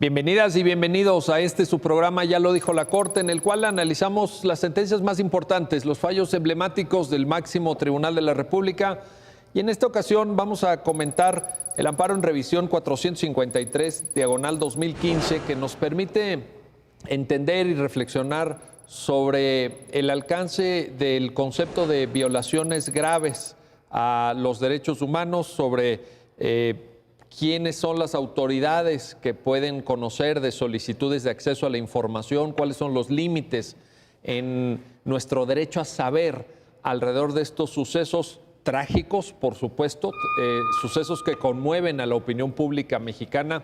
Bienvenidas y bienvenidos a su programa Ya lo dijo la Corte, en el cual analizamos las sentencias más importantes, los fallos emblemáticos del máximo tribunal de la República. Y en esta ocasión vamos a comentar el amparo en revisión 453/2015, que nos permite entender y reflexionar sobre el alcance del concepto de violaciones graves a los derechos humanos, sobre quiénes son las autoridades que pueden conocer de solicitudes de acceso a la información, cuáles son los límites en nuestro derecho a saber alrededor de estos sucesos trágicos, por supuesto, sucesos que conmueven a la opinión pública mexicana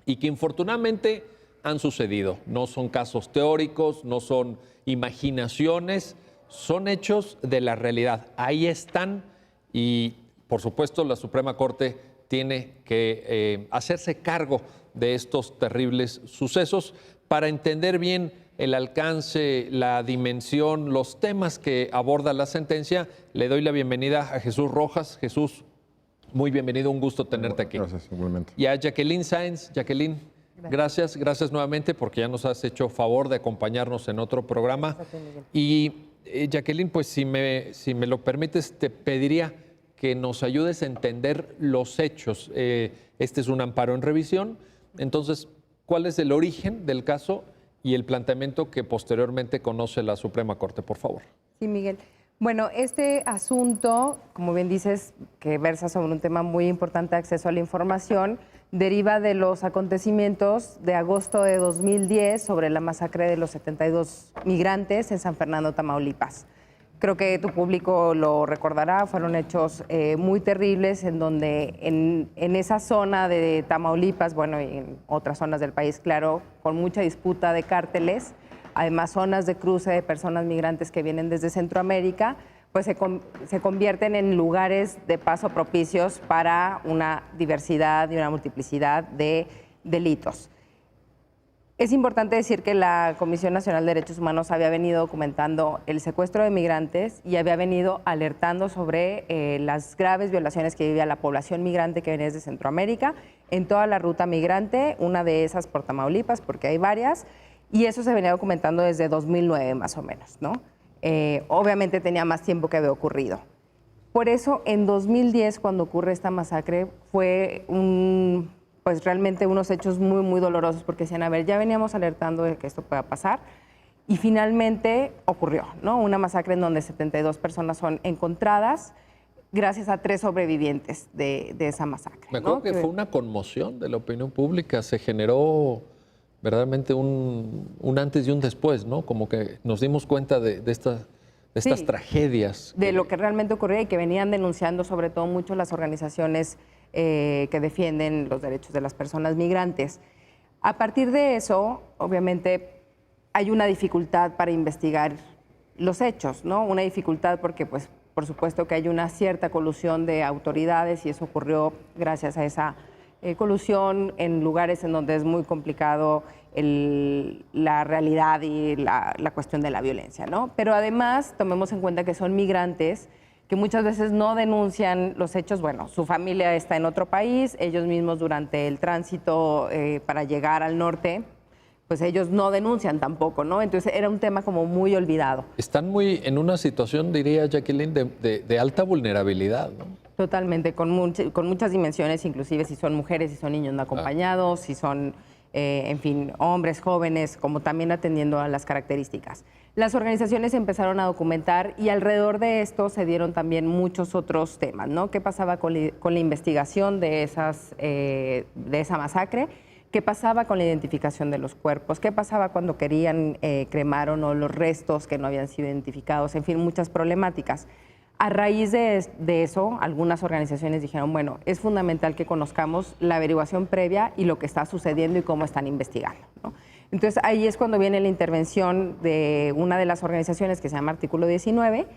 y que infortunadamente han sucedido. No son casos teóricos, no son imaginaciones, son hechos de la realidad. Ahí están y, por supuesto, la Suprema Corte tiene que hacerse cargo de estos terribles sucesos para entender bien el alcance, la dimensión, los temas que aborda la sentencia. Le doy la bienvenida a Jesús Rojas. Jesús, muy bienvenido, un gusto tenerte aquí. Gracias, igualmente. Y a Jacqueline Sáenz. Jacqueline, gracias nuevamente porque ya nos has hecho favor de acompañarnos en otro programa. Y Jacqueline, pues si me lo permites, te pediría que nos ayudes a entender los hechos. Este es un amparo en revisión. Entonces, ¿cuál es el origen del caso y el planteamiento que posteriormente conoce la Suprema Corte, por favor? Sí, Miguel. Bueno, este asunto, como bien dices, que versa sobre un tema muy importante, acceso a la información, deriva de los acontecimientos de agosto de 2010 sobre la masacre de los 72 migrantes en San Fernando, Tamaulipas. Creo que tu público lo recordará, fueron hechos muy terribles en donde en esa zona de Tamaulipas, bueno, y en otras zonas del país, claro, con mucha disputa de cárteles, además zonas de cruce de personas migrantes que vienen desde Centroamérica, pues se convierten en lugares de paso propicios para una diversidad y una multiplicidad de delitos. Es importante decir que la Comisión Nacional de Derechos Humanos había venido documentando el secuestro de migrantes y había venido alertando sobre las graves violaciones que vivía la población migrante que venía desde Centroamérica en toda la ruta migrante, una de esas por Tamaulipas, porque hay varias, y eso se venía documentando desde 2009 más o menos, ¿no? Obviamente tenía más tiempo que había ocurrido. Por eso, en 2010, cuando ocurre esta masacre, fue pues realmente unos hechos muy, muy dolorosos, porque decían, a ver, ya veníamos alertando de que esto pueda pasar, y finalmente ocurrió, ¿no? Una masacre en donde 72 personas son encontradas, gracias a 3 sobrevivientes de esa masacre. Me acuerdo, ¿no? que fue una conmoción de la opinión pública, se generó verdaderamente un antes y un después, ¿no? Como que nos dimos cuenta de estas Sí, tragedias. De lo que realmente ocurría y que venían denunciando sobre todo mucho las organizaciones que defienden los derechos de las personas migrantes. A partir de eso, obviamente, hay una dificultad para investigar los hechos, ¿no? Una dificultad porque, pues, por supuesto que hay una cierta colusión de autoridades y eso ocurrió gracias a esa colusión en lugares en donde es muy complicado la realidad y la cuestión de la violencia, ¿no? Pero además, tomemos en cuenta que son migrantes que muchas veces no denuncian los hechos. Bueno, su familia está en otro país, ellos mismos durante el tránsito para llegar al norte, pues ellos no denuncian tampoco, ¿no? Entonces era un tema como muy olvidado. Están muy en una situación, diría Jacqueline, de alta vulnerabilidad, ¿no? Totalmente, con muchas dimensiones, inclusive si son mujeres, si son niños no acompañados, si son, en fin, hombres jóvenes, como también atendiendo a las características. Las organizaciones empezaron a documentar y alrededor de esto se dieron también muchos otros temas, ¿no? ¿Qué pasaba con la investigación de esa masacre? ¿Qué pasaba con la identificación de los cuerpos? ¿Qué pasaba cuando querían cremar o no los restos que no habían sido identificados? En fin, muchas problemáticas. A raíz de eso, algunas organizaciones dijeron, bueno, es fundamental que conozcamos la averiguación previa y lo que está sucediendo y cómo están investigando, ¿no? Entonces, ahí es cuando viene la intervención de una de las organizaciones que se llama Artículo 19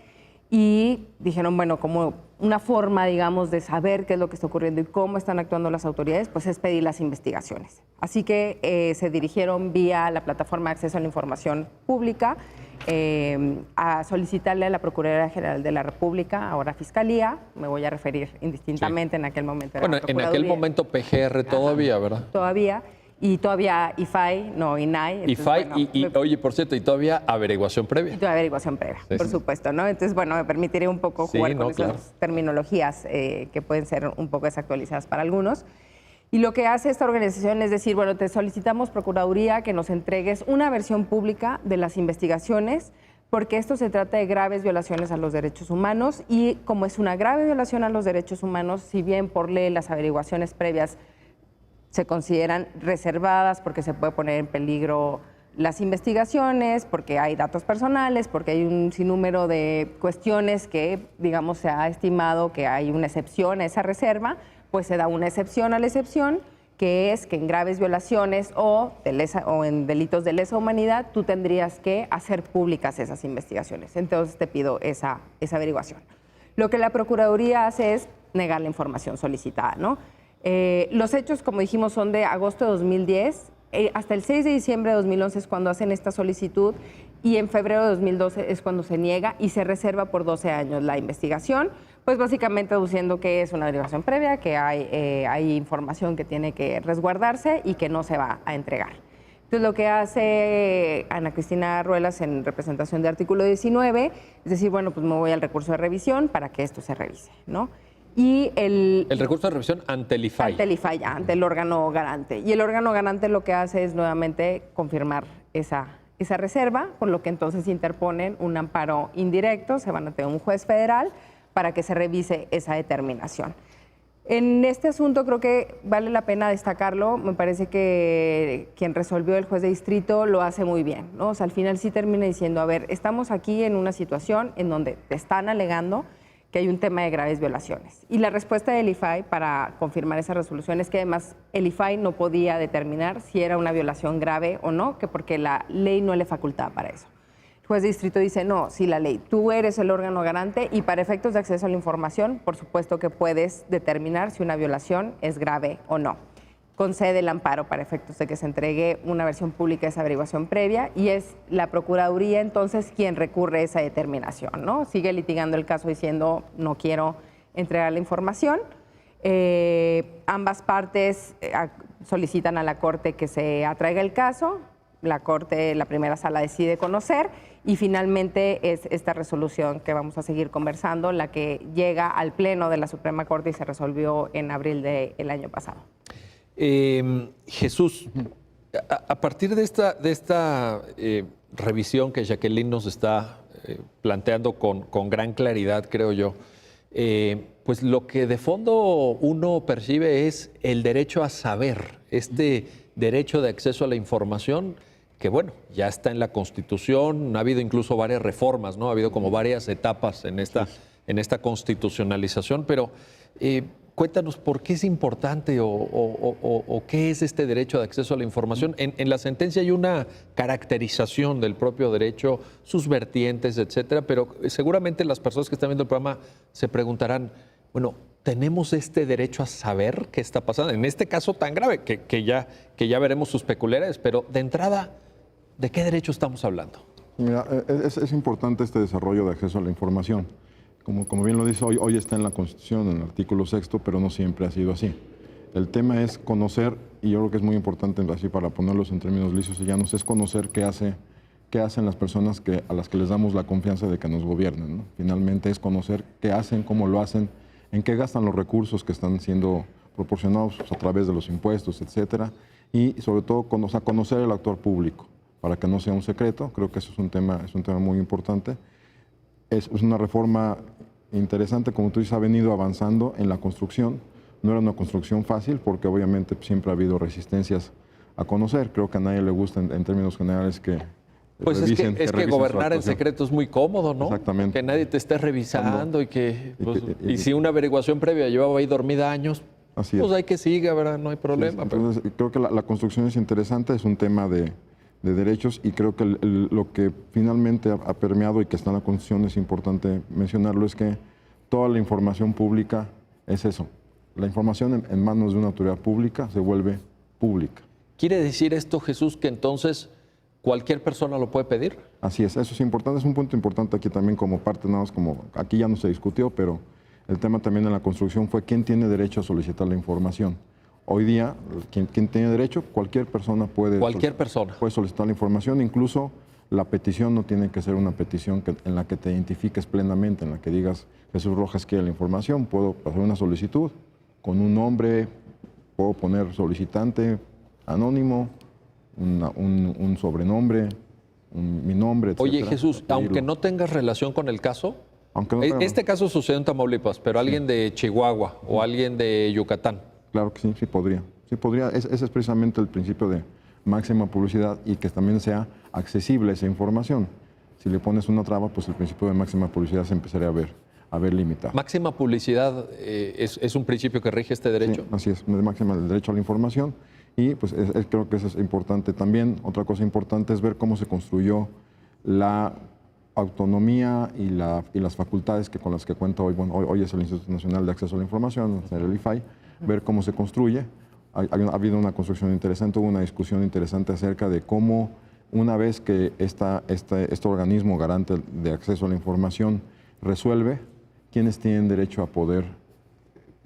y dijeron, bueno, como una forma, digamos, de saber qué es lo que está ocurriendo y cómo están actuando las autoridades, pues es pedir las investigaciones. Así que se dirigieron vía la plataforma de acceso a la información pública a solicitarle a la Procuraduría General de la República, ahora Fiscalía, me voy a referir indistintamente, en aquel momento era bueno, en aquel momento PGR todavía, ¿verdad? Todavía. y todavía IFAI, no INAI. Entonces, IFAI bueno, oye, por cierto, y todavía averiguación previa. y todavía averiguación previa, Sí, por sí. supuesto, ¿no? Entonces, bueno, me permitiré un poco jugar Sí, con no, esas claro. terminologías que pueden ser un poco desactualizadas para algunos. Y lo que hace esta organización es decir, bueno, te solicitamos, Procuraduría, que nos entregues una versión pública de las investigaciones, porque esto se trata de graves violaciones a los derechos humanos y como es una grave violación a los derechos humanos, si bien por ley las averiguaciones previas se consideran reservadas porque se puede poner en peligro las investigaciones, porque hay datos personales, porque hay un sinnúmero de cuestiones que, digamos, se ha estimado que hay una excepción a esa reserva, pues se da una excepción a la excepción, que es que en graves violaciones o en delitos de lesa humanidad tú tendrías que hacer públicas esas investigaciones. Entonces te pido esa averiguación. Lo que la Procuraduría hace es negar la información solicitada, ¿no? Los hechos, como dijimos, son de agosto de 2010. Hasta el 6 de diciembre de 2011 es cuando hacen esta solicitud y en febrero de 2012 es cuando se niega y se reserva por 12 años la investigación, pues básicamente aduciendo que es una averiguación previa, que hay información que tiene que resguardarse y que no se va a entregar. Entonces, lo que hace Ana Cristina Ruelas en representación de artículo 19 es decir, bueno, pues me voy al recurso de revisión para que esto se revise, ¿no? Y el recurso de revisión ante el IFAI. Ante el IFAI, ante el órgano garante. Y el órgano garante lo que hace es nuevamente confirmar esa reserva, con lo que entonces interponen un amparo indirecto, se van a tener un juez federal para que se revise esa determinación. En este asunto creo que vale la pena destacarlo, me parece que quien resolvió, el juez de distrito, lo hace muy bien, ¿no? O sea, al final sí termina diciendo, a ver, estamos aquí en una situación en donde te están alegando que hay un tema de graves violaciones. Y la respuesta del IFAI para confirmar esa resolución es que además el IFAI no podía determinar si era una violación grave o no, que porque la ley no le facultaba para eso. El juez de distrito dice, no, sí, la ley, tú eres el órgano garante y para efectos de acceso a la información, por supuesto que puedes determinar si una violación es grave o no. Concede el amparo para efectos de que se entregue una versión pública de esa averiguación previa y es la Procuraduría entonces quien recurre a esa determinación, ¿no? Sigue litigando el caso diciendo no quiero entregar la información. Ambas partes solicitan a la Corte que se atraiga el caso, la Corte, la primera sala decide conocer y finalmente es esta resolución que vamos a seguir conversando la que llega al Pleno de la Suprema Corte y se resolvió en abril del año pasado. Jesús, a partir de esta revisión que Jacqueline nos está planteando con gran claridad, creo yo, pues lo que de fondo uno percibe es el derecho a saber, este derecho de acceso a la información que, bueno, ya está en la Constitución, ha habido incluso varias reformas, ¿no? Ha habido como varias etapas en esta constitucionalización, pero cuéntanos por qué es importante o qué es este derecho de acceso a la información. En la sentencia hay una caracterización del propio derecho, sus vertientes, etcétera, pero seguramente las personas que están viendo el programa se preguntarán, bueno, ¿tenemos este derecho a saber qué está pasando? En este caso tan grave, que ya veremos sus peculiaridades, pero de entrada, ¿de qué derecho estamos hablando? Mira, es importante este desarrollo de acceso a la información. Como bien lo dice, hoy está en la Constitución, en el artículo 6, pero no siempre ha sido así. El tema es conocer, y yo creo que es muy importante, así para ponerlos en términos lisos y llanos, es conocer qué hacen las personas a las que les damos la confianza de que nos gobiernen, ¿no? Finalmente es conocer qué hacen, cómo lo hacen, en qué gastan los recursos que están siendo proporcionados a través de los impuestos, etcétera, y sobre todo conocer el actor público, para que no sea un secreto. Creo que eso es un tema muy importante. Es una reforma interesante, como tú dices, ha venido avanzando en la construcción. No era una construcción fácil porque obviamente siempre ha habido resistencias a conocer. Creo que a nadie le gusta en términos generales que pues revisen, es que gobernar en secreto es muy cómodo, ¿no? Exactamente. Que nadie te esté revisando y si una averiguación previa llevaba ahí dormida años, así pues es. hay que siga, ¿verdad? No hay problema. Sí, entonces, creo que la construcción es interesante, es un tema de derechos y creo que lo que finalmente ha permeado y que está en la Constitución, es importante mencionarlo, es que toda la información pública es eso. La información en manos de una autoridad pública se vuelve pública. ¿Quiere decir esto, Jesús, que entonces cualquier persona lo puede pedir? Así es, eso es importante, es un punto importante aquí también como parte, nada más como aquí ya no se discutió, pero el tema también en la construcción fue quién tiene derecho a solicitar la información. Hoy día, quien tiene derecho, cualquier persona puede solicitar la información, incluso la petición no tiene que ser una petición en la que te identifiques plenamente, en la que digas, Jesús Rojas quiere la información, puedo hacer una solicitud con un nombre, puedo poner solicitante anónimo, un sobrenombre, mi nombre, etc. Oye, Jesús, aunque no tengas relación con el caso, este caso sucedió en Tamaulipas, pero alguien de Chihuahua o alguien de Yucatán. Claro que sí, sí podría. Sí podría. Ese es precisamente el principio de máxima publicidad y que también sea accesible esa información. Si le pones una traba, pues el principio de máxima publicidad se empezaría a ver limitado. ¿Máxima publicidad es un principio que rige este derecho? Sí, así es, máxima el derecho a la información. Y pues creo que eso es importante también. Otra cosa importante es ver cómo se construyó la autonomía y las facultades con las que cuenta hoy. Bueno, hoy es el Instituto Nacional de Acceso a la Información, el IFAI, ver cómo se construye. Ha habido una construcción interesante, hubo una discusión interesante acerca de cómo, una vez que este organismo garante de acceso a la información resuelve, quiénes tienen derecho a poder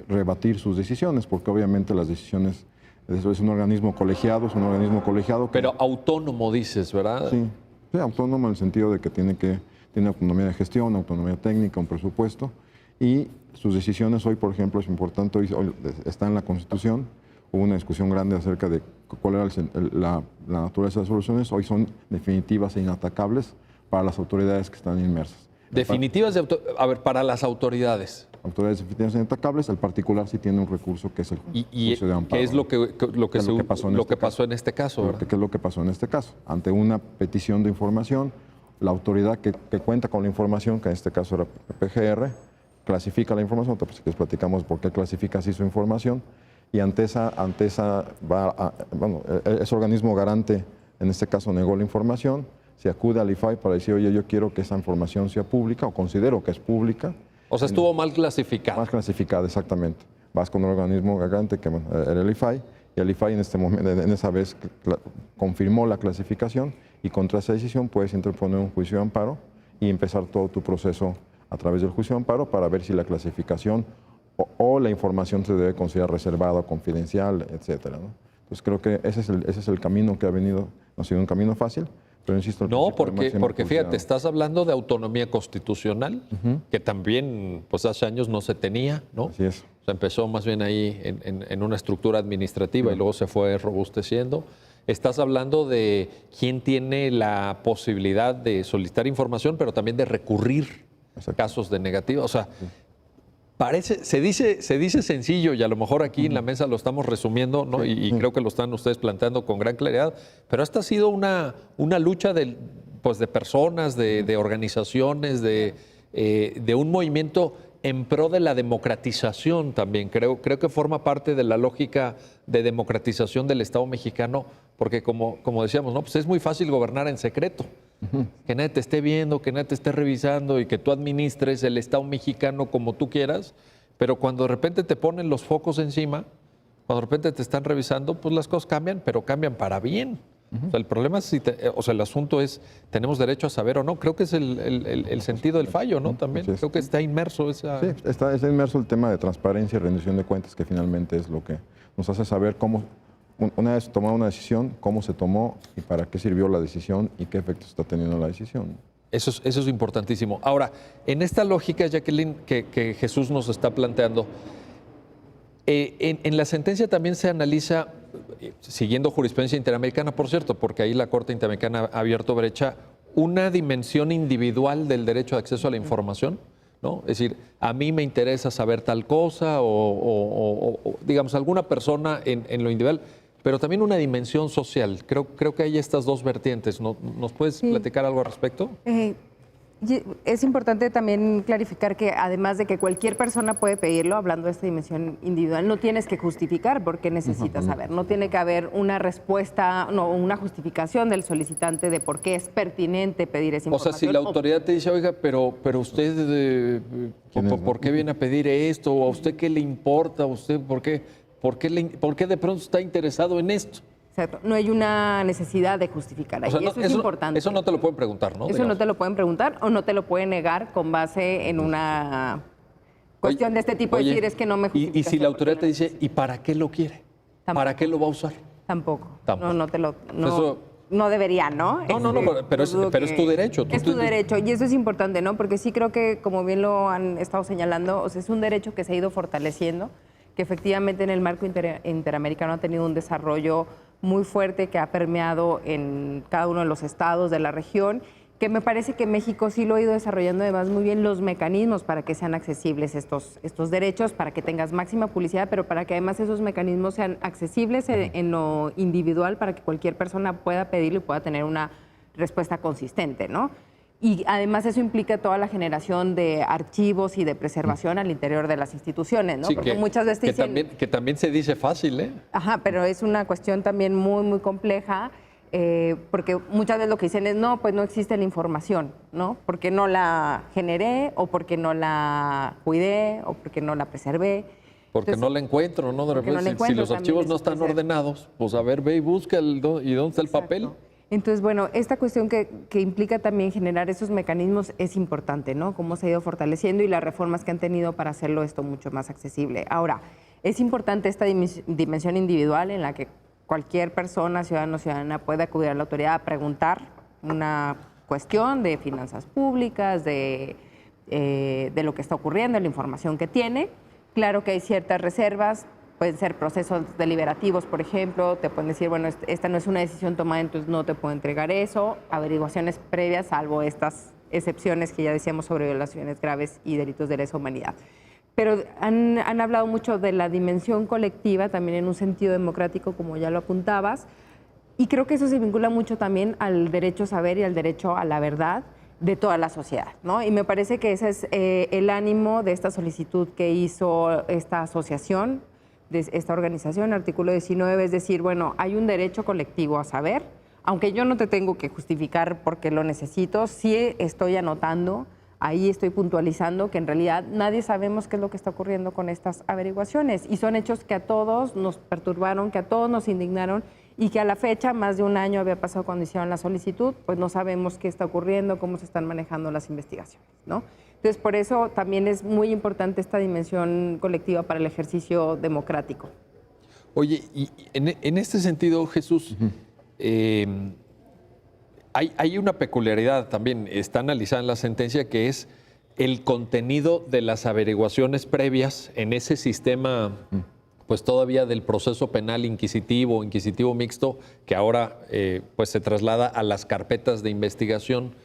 rebatir sus decisiones, porque obviamente las decisiones, eso es un organismo colegiado, Pero autónomo dices, ¿verdad? Sí, autónomo en el sentido de que tiene autonomía de gestión, autonomía técnica, un presupuesto, y sus decisiones hoy, por ejemplo, es importante, hoy está en la Constitución. Hubo una discusión grande acerca de cuál era la naturaleza de las soluciones. Hoy son definitivas e inatacables para las autoridades que están inmersas. Definitivas, para las autoridades. Autoridades definitivas e inatacables, el particular sí tiene un recurso que es el juicio de amparo. ¿Qué es lo que pasó en este caso? ¿Verdad? ¿Qué es lo que pasó en este caso? Ante una petición de información, la autoridad que cuenta con la información, que en este caso era PGR, clasifica la información. Pues, si platicamos por qué clasifica así su información. Y ante esa ese organismo garante, en este caso negó la información, se acude al IFAI para decir, oye, yo quiero que esa información sea pública o considero que es pública. O sea, estuvo mal clasificada. Mal clasificada, exactamente. Vas con un organismo garante que era el IFAI, y el IFAI en este momento, en esa vez, confirmó la clasificación y contra esa decisión puedes interponer un juicio de amparo y empezar todo tu proceso a través del juicio de amparo para ver si la clasificación o la información se debe considerar reservada o confidencial, etcétera, ¿no? Entonces creo que ese es el camino que ha venido, no ha sido un camino fácil, pero insisto... No, porque fíjate, estás hablando de autonomía constitucional, que también pues hace años no se tenía, ¿no? Así es. O sea, empezó más bien ahí en una estructura administrativa y luego se fue robusteciendo. Estás hablando de quién tiene la posibilidad de solicitar información, pero también de recurrir casos de negativa. O sea, se dice sencillo y a lo mejor aquí en la mesa lo estamos resumiendo, ¿no? Y creo que lo están ustedes planteando con gran claridad, pero esta ha sido una lucha de personas, de organizaciones, de un movimiento en pro de la democratización también. Creo que forma parte de la lógica de democratización del Estado mexicano, porque como decíamos, ¿no? Pues es muy fácil gobernar en secreto. Que nadie te esté viendo, que nadie te esté revisando y que tú administres el Estado mexicano como tú quieras, pero cuando de repente te ponen los focos encima, cuando de repente te están revisando, pues las cosas cambian, pero cambian para bien. O sea, el problema es, el asunto es, ¿tenemos derecho a saber o no? Creo que es el sentido del fallo, ¿no? También creo que está inmerso esa... Sí, está inmerso el tema de transparencia y rendición de cuentas, que finalmente es lo que nos hace saber cómo, una vez tomada una decisión, cómo se tomó y para qué sirvió la decisión y qué efectos está teniendo la decisión. Eso es importantísimo. Ahora, en esta lógica, Jacqueline, que Jesús nos está planteando, en la sentencia también se analiza, siguiendo jurisprudencia interamericana, por cierto, porque ahí la Corte Interamericana ha abierto brecha, una dimensión individual del derecho de acceso a la información, ¿no? Es decir, a mí me interesa saber tal cosa o digamos, alguna persona en lo individual, pero también una dimensión social. Creo que hay estas dos vertientes. ¿Nos puedes platicar algo al respecto? Es importante también clarificar que además de que cualquier persona puede pedirlo, hablando de esta dimensión individual, no tienes que justificar por qué necesitas saber. No tiene que haber una respuesta, una justificación del solicitante de por qué es pertinente pedir esa información. O sea, si la autoridad te dice, oiga, pero usted, ¿por qué viene a pedir esto? ¿O a usted qué le importa? ¿A usted por qué de pronto está interesado en esto? Exacto. No hay una necesidad de justificar ahí. O sea, eso es importante. Eso no te lo pueden preguntar, ¿no? Eso no te lo pueden preguntar o no te lo pueden negar con base en una cuestión de este tipo. Decir, es que no me justifica. Y si la autoridad te dice, ¿y para qué lo quiere? ¿para qué lo va a usar? Tampoco. Tampoco. No, no debería, ¿no? No, pero es tu derecho. Es tu derecho, y eso es importante, ¿no? Porque sí creo que, como bien lo han estado señalando, o sea, es un derecho que se ha ido fortaleciendo, que efectivamente en el marco interamericano ha tenido un desarrollo muy fuerte que ha permeado en cada uno de los estados de la región, que me parece que México sí lo ha ido desarrollando además muy bien los mecanismos para que sean accesibles estos derechos, para que tengas máxima publicidad, pero para que además esos mecanismos sean accesibles en lo individual, para que cualquier persona pueda pedirlo y pueda tener una respuesta consistente, ¿no? Y además eso implica toda la generación de archivos y de preservación al interior de las instituciones, ¿no? Sí, porque muchas veces dicen... que también se dice fácil, ¿eh? Ajá, pero es una cuestión también muy, muy compleja, porque muchas veces lo que dicen es, no, pues no existe la información, ¿no? Porque no la generé, o porque no la cuidé, o porque no la preservé. Porque Entonces, no la encuentro, ¿no? De repente, no la si encuentro, los archivos no están también ordenados, pues a ver, ve y busca y dónde está el papel. Entonces, bueno, esta cuestión que implica también generar esos mecanismos es importante, ¿no? Cómo se ha ido fortaleciendo y las reformas que han tenido para hacerlo esto mucho más accesible. Ahora, es importante esta dimensión individual en la que cualquier persona, ciudadano o ciudadana, puede acudir a la autoridad a preguntar una cuestión de finanzas públicas, de lo que está ocurriendo, de la información que tiene. Claro que hay ciertas reservas. Pueden ser procesos deliberativos, por ejemplo, te pueden decir, bueno, esta no es una decisión tomada, entonces no te puedo entregar eso, averiguaciones previas, salvo estas excepciones que ya decíamos sobre violaciones graves y delitos de lesa humanidad. Pero han hablado mucho de la dimensión colectiva, también en un sentido democrático, como ya lo apuntabas, y creo que eso se vincula mucho también al derecho a saber y al derecho a la verdad de toda la sociedad, ¿no? Y me parece que ese es el ánimo de esta solicitud que hizo esta asociación, de esta organización, artículo 19, es decir, bueno, hay un derecho colectivo a saber, aunque yo no te tengo que justificar porque lo necesito, sí estoy anotando, ahí estoy puntualizando que en realidad nadie sabemos qué es lo que está ocurriendo con estas averiguaciones, y son hechos que a todos nos perturbaron, que a todos nos indignaron, y que a la fecha, más de un año había pasado cuando hicieron la solicitud, pues no sabemos qué está ocurriendo, cómo se están manejando las investigaciones, ¿no? Entonces, por eso también es muy importante esta dimensión colectiva para el ejercicio democrático. Oye, y en este sentido, Jesús, hay una peculiaridad también, está analizada en la sentencia, que es el contenido de las averiguaciones previas en ese sistema, pues todavía del proceso penal inquisitivo mixto, que ahora pues se traslada a las carpetas de investigación.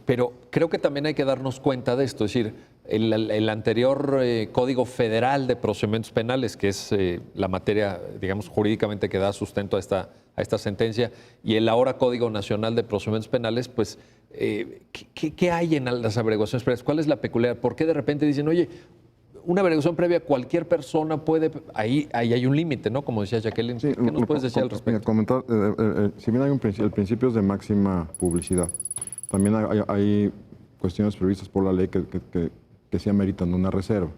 Pero creo que también hay que darnos cuenta de esto, es decir, el anterior Código Federal de Procedimientos Penales, que es la materia, digamos, jurídicamente que da sustento a esta sentencia, y el ahora Código Nacional de Procedimientos Penales, pues, ¿qué hay en las averiguaciones previas? ¿Cuál es la peculiaridad? ¿Por qué de repente dicen, oye, una averiguación previa, cualquier persona puede, ahí hay un límite, ¿no? Como decía Jacqueline, sí, ¿qué nos puedes decir al respecto? Comentar, si bien hay el principio es de máxima publicidad, también hay cuestiones previstas por la ley que sí ameritan una reserva.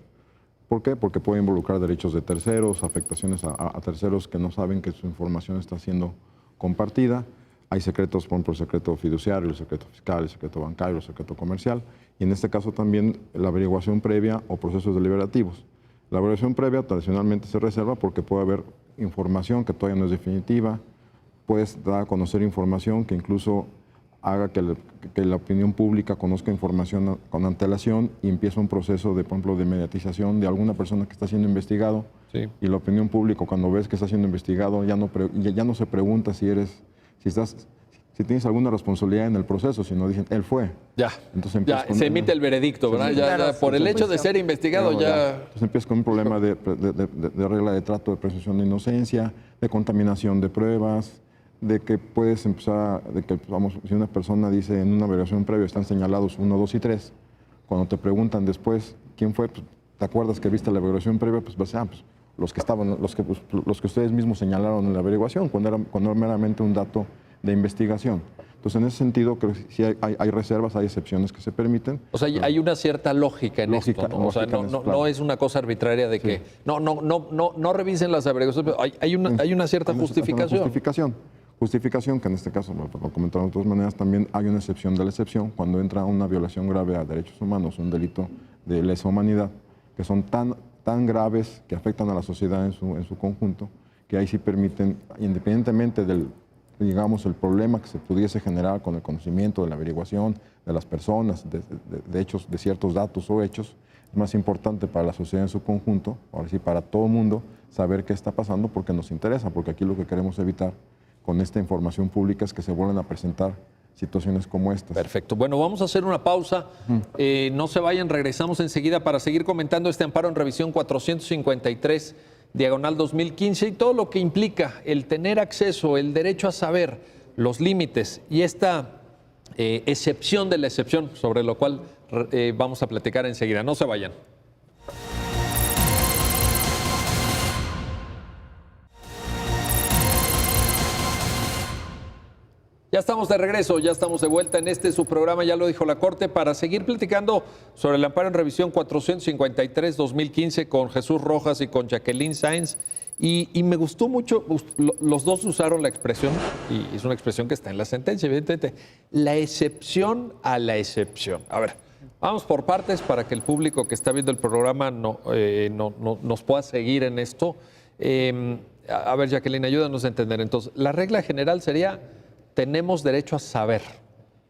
¿Por qué? Porque puede involucrar derechos de terceros, afectaciones a terceros que no saben que su información está siendo compartida. Hay secretos, por ejemplo, el secreto fiduciario, el secreto fiscal, el secreto bancario, el secreto comercial. Y en este caso también la averiguación previa o procesos deliberativos. La averiguación previa tradicionalmente se reserva porque puede haber información que todavía no es definitiva, puedes dar a conocer información que incluso haga que la opinión pública conozca información con antelación y empieza un proceso de, por ejemplo, de mediatización de alguna persona que está siendo investigado. Sí. Y la opinión pública, cuando ves que está siendo investigado, ya no se pregunta si tienes alguna responsabilidad en el proceso, sino dicen, él fue. Ya, se emite el veredicto, ¿verdad? Ya, por el hecho de ser investigado, ya... Entonces empiezas con un problema de regla de trato, de presunción de inocencia, de contaminación de pruebas, de que puedes empezar, vamos, si una persona dice en una averiguación previa están señalados 1, 2 y 3, cuando te preguntan después quién fue, pues, ¿te acuerdas que viste la averiguación previa? Pues vas a los que ustedes mismos señalaron en la averiguación, cuando era meramente un dato de investigación. Entonces, en ese sentido, creo que sí hay reservas, hay excepciones que se permiten. O sea, hay una cierta lógica en esto, ¿no? O sea, no es una cosa arbitraria de que no revisen las averiguaciones, hay una cierta justificación. Justificación, que en este caso, lo comentaron de todas maneras, también hay una excepción de la excepción cuando entra una violación grave a derechos humanos, un delito de lesa humanidad, que son tan graves que afectan a la sociedad en su conjunto, que ahí sí permiten, independientemente del, digamos, el problema que se pudiese generar con el conocimiento de la averiguación de las personas, de hechos, de ciertos datos o hechos, es más importante para la sociedad en su conjunto, ahora sí para todo el mundo, saber qué está pasando porque nos interesa, porque aquí lo que queremos evitar con esta información pública es que se vuelvan a presentar situaciones como estas. Perfecto. Bueno, vamos a hacer una pausa. No se vayan, regresamos enseguida para seguir comentando este amparo en revisión 453, diagonal 2015, y todo lo que implica el tener acceso, el derecho a saber, los límites y esta excepción de la excepción, sobre lo cual vamos a platicar enseguida. No se vayan. Ya estamos de regreso, ya estamos de vuelta en su programa, ya lo dijo la Corte, para seguir platicando sobre el amparo en revisión 453-2015 con Jesús Rojas y con Jacqueline Sáenz. Y me gustó mucho, los dos usaron la expresión, y es una expresión que está en la sentencia, evidentemente, la excepción a la excepción. A ver, vamos por partes para que el público que está viendo el programa nos pueda seguir en esto. A ver, Jacqueline, ayúdanos a entender. Entonces, la regla general sería: tenemos derecho a saber.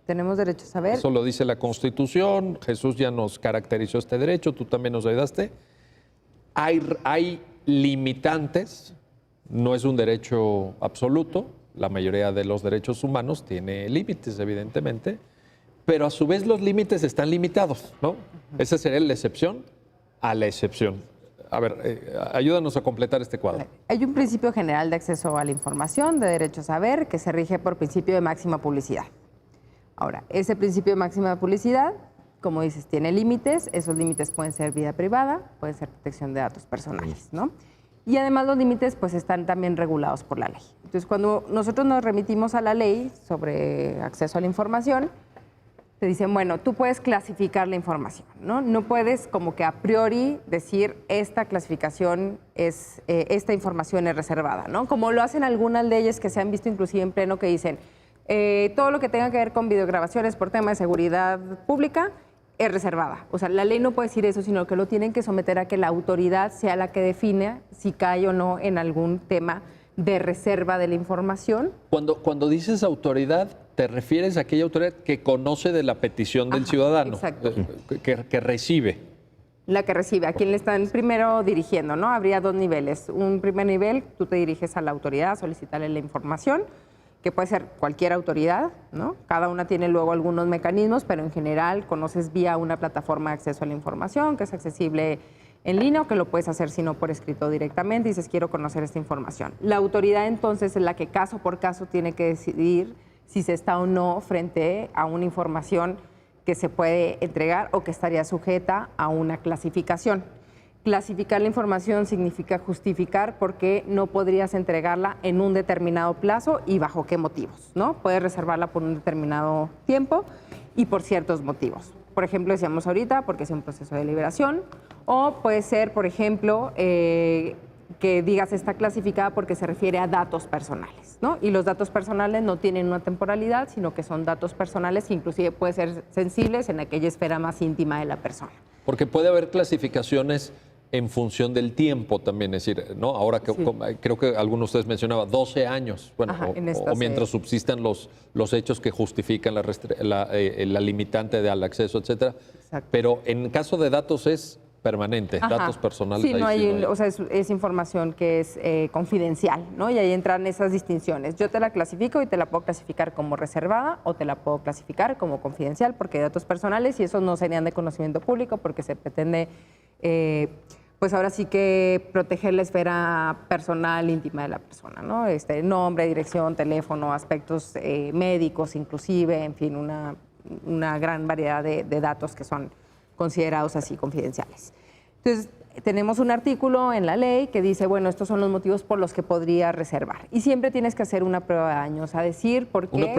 Tenemos derecho a saber. Eso lo dice la Constitución. Jesús ya nos caracterizó este derecho, tú también nos ayudaste. Hay limitantes, no es un derecho absoluto. La mayoría de los derechos humanos tiene límites, evidentemente, pero a su vez los límites están limitados, ¿no? Esa sería la excepción a la excepción. A ver, ayúdanos a completar este cuadro. Hay un principio general de acceso a la información, de derecho a saber, que se rige por principio de máxima publicidad. Ahora, ese principio de máxima publicidad, como dices, tiene límites. Esos límites pueden ser vida privada, pueden ser protección de datos personales, ¿no? Y además los límites pues están también regulados por la ley. Entonces, cuando nosotros nos remitimos a la ley sobre acceso a la información, te dicen, bueno, tú puedes clasificar la información, ¿no? No puedes como que a priori decir esta clasificación es, esta información es reservada, ¿no? Como lo hacen algunas leyes que se han visto inclusive en pleno que dicen, todo lo que tenga que ver con videograbaciones por tema de seguridad pública es reservada. O sea, la ley no puede decir eso, sino que lo tienen que someter a que la autoridad sea la que define si cae o no en algún tema de reserva de la información. Cuando dices autoridad, ¿te refieres a aquella autoridad que conoce de la petición del ciudadano? Exacto. Que recibe. La que recibe, a quien le están primero dirigiendo, ¿no? Habría dos niveles. Un primer nivel, tú te diriges a la autoridad a solicitarle la información, que puede ser cualquier autoridad, ¿no? Cada una tiene luego algunos mecanismos, pero en general conoces vía una plataforma de acceso a la información que es accesible en línea o que lo puedes hacer si no por escrito directamente. Dices, quiero conocer esta información. La autoridad entonces es la que caso por caso tiene que decidir si se está o no frente a una información que se puede entregar o que estaría sujeta a una clasificación. Clasificar la información significa justificar por qué no podrías entregarla en un determinado plazo y bajo qué motivos, ¿no? Puedes reservarla por un determinado tiempo y por ciertos motivos. Por ejemplo, decíamos ahorita, porque es un proceso de liberación, o puede ser, por ejemplo, que digas está clasificada porque se refiere a datos personales, ¿no? Y los datos personales no tienen una temporalidad, sino que son datos personales que inclusive pueden ser sensibles en aquella esfera más íntima de la persona. Porque puede haber clasificaciones en función del tiempo también, es decir, ¿no? Ahora que, sí, creo que alguno de ustedes mencionaba 12 años, bueno, ajá, o mientras subsistan los hechos que justifican la limitante al acceso, etcétera. Exacto. Pero en caso de datos es permanente, ajá, datos personales. Sí, no hay, o sea, es información que es confidencial, ¿no? Y ahí entran esas distinciones. Yo te la clasifico y te la puedo clasificar como reservada o te la puedo clasificar como confidencial porque hay datos personales y esos no serían de conocimiento público porque se pretende pues ahora sí que proteger la esfera personal, íntima de la persona, ¿no? Nombre, dirección, teléfono, aspectos médicos inclusive, en fin, una gran variedad de datos que son considerados así confidenciales. Entonces, tenemos un artículo en la ley que dice, bueno, estos son los motivos por los que podría reservar. Y siempre tienes que hacer una prueba de daño, o sea, decir por qué... Una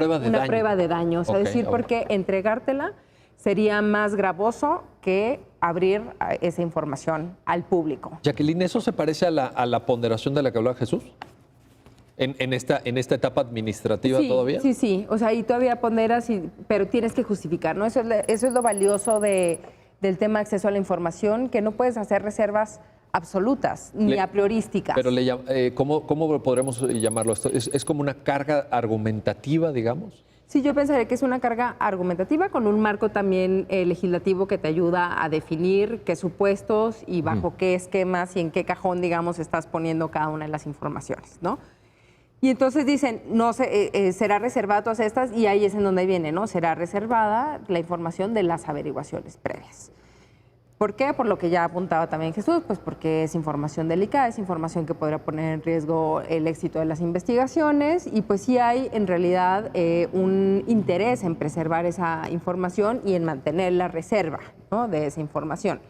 prueba de daño. O sea, decir por qué entregártela sería más gravoso que abrir esa información al público. Jacqueline, ¿eso se parece a la ponderación de la que hablaba Jesús? ¿En esta etapa administrativa sí, todavía? Sí. O sea, ahí todavía ponderas, pero tienes que justificar, ¿no? Eso es lo valioso del tema de acceso a la información, que no puedes hacer reservas absolutas ni a priorísticas. Pero ¿cómo podremos llamarlo esto? ¿Es como una carga argumentativa, digamos? Sí, yo pensaría que es una carga argumentativa con un marco también legislativo que te ayuda a definir qué supuestos y bajo qué esquemas y en qué cajón, digamos, estás poniendo cada una de las informaciones, ¿no? Y entonces dicen, no será reservada todas estas, y ahí es en donde viene, ¿no? Será reservada la información de las averiguaciones previas. ¿Por qué? Por lo que ya apuntaba también Jesús, pues porque es información delicada, es información que podría poner en riesgo el éxito de las investigaciones, y pues sí hay en realidad un interés en preservar esa información y en mantener la reserva, ¿no?, de esa información.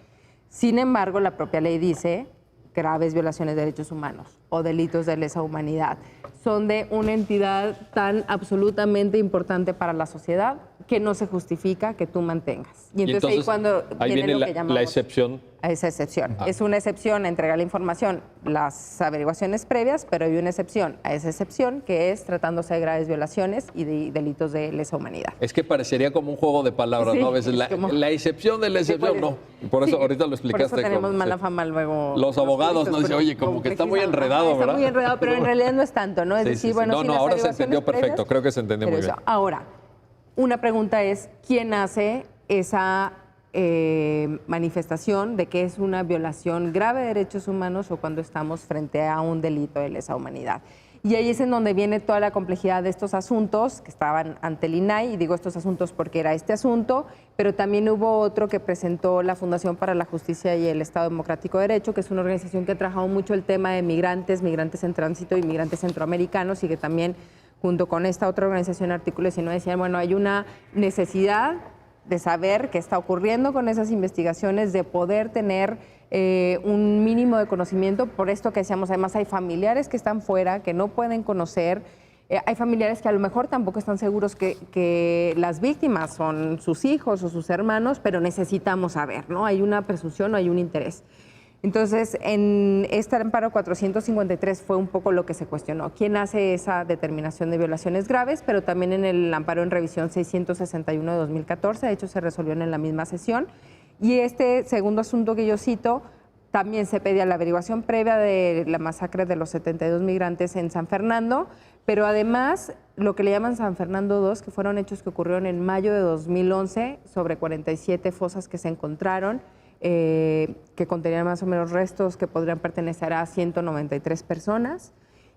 Sin embargo, la propia ley dice graves violaciones de derechos humanos o delitos de lesa humanidad son de una entidad tan absolutamente importante para la sociedad que no se justifica que tú mantengas. Y entonces ahí cuando viene lo que llamamos la excepción. A esa excepción. Es una excepción a entregar la información, las averiguaciones previas, pero hay una excepción a esa excepción, que es tratándose de graves violaciones y de delitos de lesa humanidad. Es que parecería como un juego de palabras, Sí, ¿no? A veces la excepción de la excepción, no. Por eso ahorita lo explicaste. Por eso tenemos mala fama luego. Los abogados nos dicen, oye, como que está muy enredado, ¿verdad? Está muy enredado, pero en realidad no es tanto, ¿no? Es decir, bueno, no, ahora se entendió perfecto, creo que se entendió muy bien. Ahora, una pregunta es, ¿quién hace esa manifestación de que es una violación grave de derechos humanos o cuando estamos frente a un delito de lesa humanidad? Y ahí es en donde viene toda la complejidad de estos asuntos que estaban ante el INAI, y digo estos asuntos porque era este asunto, pero también hubo otro que presentó la Fundación para la Justicia y el Estado Democrático de Derecho, que es una organización que ha trabajado mucho el tema de migrantes en tránsito y migrantes centroamericanos, y que también junto con esta otra organización, Artículo 19, decían, bueno, hay una necesidad de saber qué está ocurriendo con esas investigaciones, de poder tener un mínimo de conocimiento. Por esto que decíamos, además hay familiares que están fuera, que no pueden conocer, hay familiares que a lo mejor tampoco están seguros que las víctimas son sus hijos o sus hermanos, pero necesitamos saber, ¿no? Hay una presunción, hay un interés. Entonces, en este amparo 453 fue un poco lo que se cuestionó. ¿Quién hace esa determinación de violaciones graves? Pero también en el amparo en revisión 661 de 2014, de hecho se resolvió en la misma sesión. Y este segundo asunto que yo cito, también se pedía la averiguación previa de la masacre de los 72 migrantes en San Fernando, pero además lo que le llaman San Fernando II, que fueron hechos que ocurrieron en mayo de 2011 sobre 47 fosas que se encontraron, que contenían más o menos restos que podrían pertenecer a 193 personas.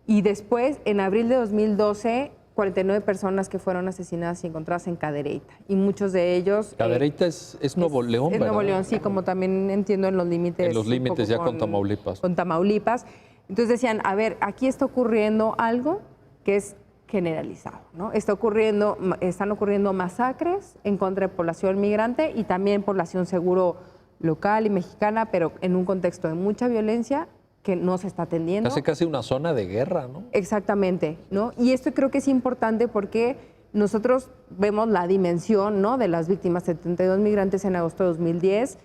Y después, en abril de 2012, 49 personas que fueron asesinadas y encontradas en Cadereyta. Y muchos de ellos... Cadereyta es Nuevo León, es ¿verdad? Nuevo León, sí, como también entiendo en los límites. En los límites ya con Tamaulipas. Con Tamaulipas. Entonces decían, a ver, aquí está ocurriendo algo que es generalizado, ¿no? Están ocurriendo masacres en contra de población migrante y también población seguro local y mexicana, pero en un contexto de mucha violencia que no se está atendiendo. Casi una zona de guerra, ¿no? Exactamente, ¿no? Y esto creo que es importante porque nosotros vemos la dimensión, ¿no?, de las víctimas, 72 migrantes en agosto de 2010,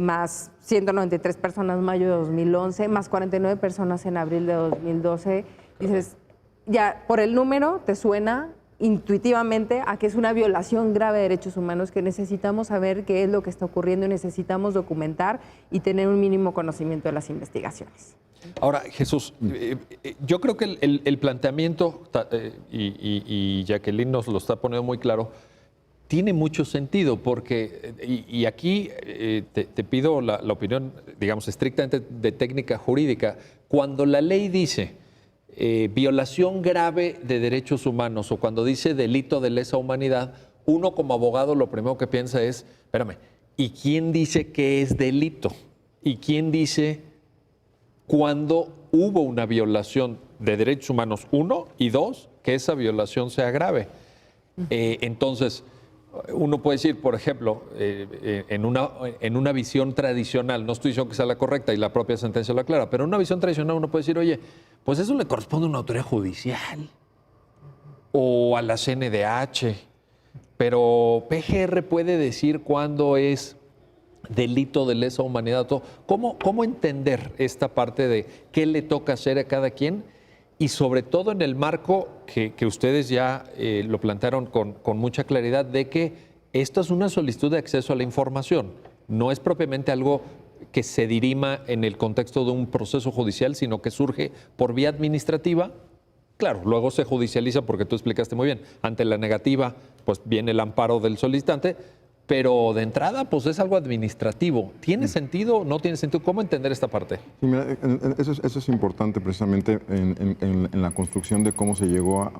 más 193 personas en mayo de 2011, más 49 personas en abril de 2012. Dices, ya por el número te suena intuitivamente a que es una violación grave de derechos humanos, que necesitamos saber qué es lo que está ocurriendo y necesitamos documentar y tener un mínimo conocimiento de las investigaciones. Ahora, Jesús, yo creo que el planteamiento, y Jacqueline nos lo está poniendo muy claro, tiene mucho sentido, porque, y aquí te pido la opinión, digamos, estrictamente de técnica jurídica. Cuando la ley dice violación grave de derechos humanos o cuando dice delito de lesa humanidad, uno como abogado lo primero que piensa es, espérame, ¿y quién dice que es delito? ¿Y quién dice cuándo hubo una violación de derechos humanos, uno, y dos, que esa violación sea grave? Entonces, uno puede decir, por ejemplo, en una visión tradicional, no estoy diciendo que sea la correcta y la propia sentencia lo aclara, pero en una visión tradicional uno puede decir, oye, pues eso le corresponde a una autoridad judicial o a la CNDH, pero PGR puede decir cuándo es delito de lesa humanidad. ¿Cómo entender esta parte de qué le toca hacer a cada quien? Y sobre todo en el marco que ustedes ya lo plantearon con mucha claridad, de que esta es una solicitud de acceso a la información, no es propiamente algo que se dirima en el contexto de un proceso judicial, sino que surge por vía administrativa. Claro, luego se judicializa porque tú explicaste muy bien. Ante la negativa, pues viene el amparo del solicitante, pero de entrada, pues es algo administrativo. ¿Tiene sentido? ¿No tiene sentido? ¿Cómo entender esta parte? Sí, mira, eso es importante precisamente en la construcción de cómo se llegó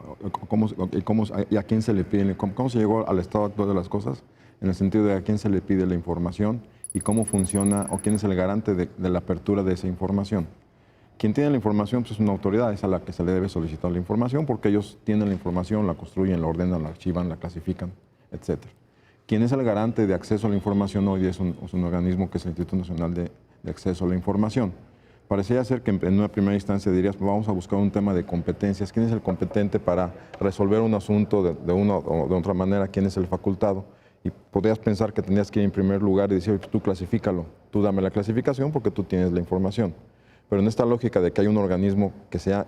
y a quién se le pide, cómo se llegó al estado actual de las cosas, en el sentido de a quién se le pide la información y cómo funciona o quién es el garante de la apertura de esa información. Quien tiene la información pues, es una autoridad, es a la que se le debe solicitar la información porque ellos tienen la información, la construyen, la ordenan, la archivan, la clasifican, etc. Quien es el garante de acceso a la información hoy es un organismo que es el Instituto Nacional de Acceso a la Información. Parecería ser que en una primera instancia dirías, vamos a buscar un tema de competencias. ¿Quién es el competente para resolver un asunto de una o de otra manera? ¿Quién es el facultado? Y podrías pensar que tendrías que ir en primer lugar y decir, tú clasifícalo, tú dame la clasificación porque tú tienes la información. Pero en esta lógica de que hay un organismo que sea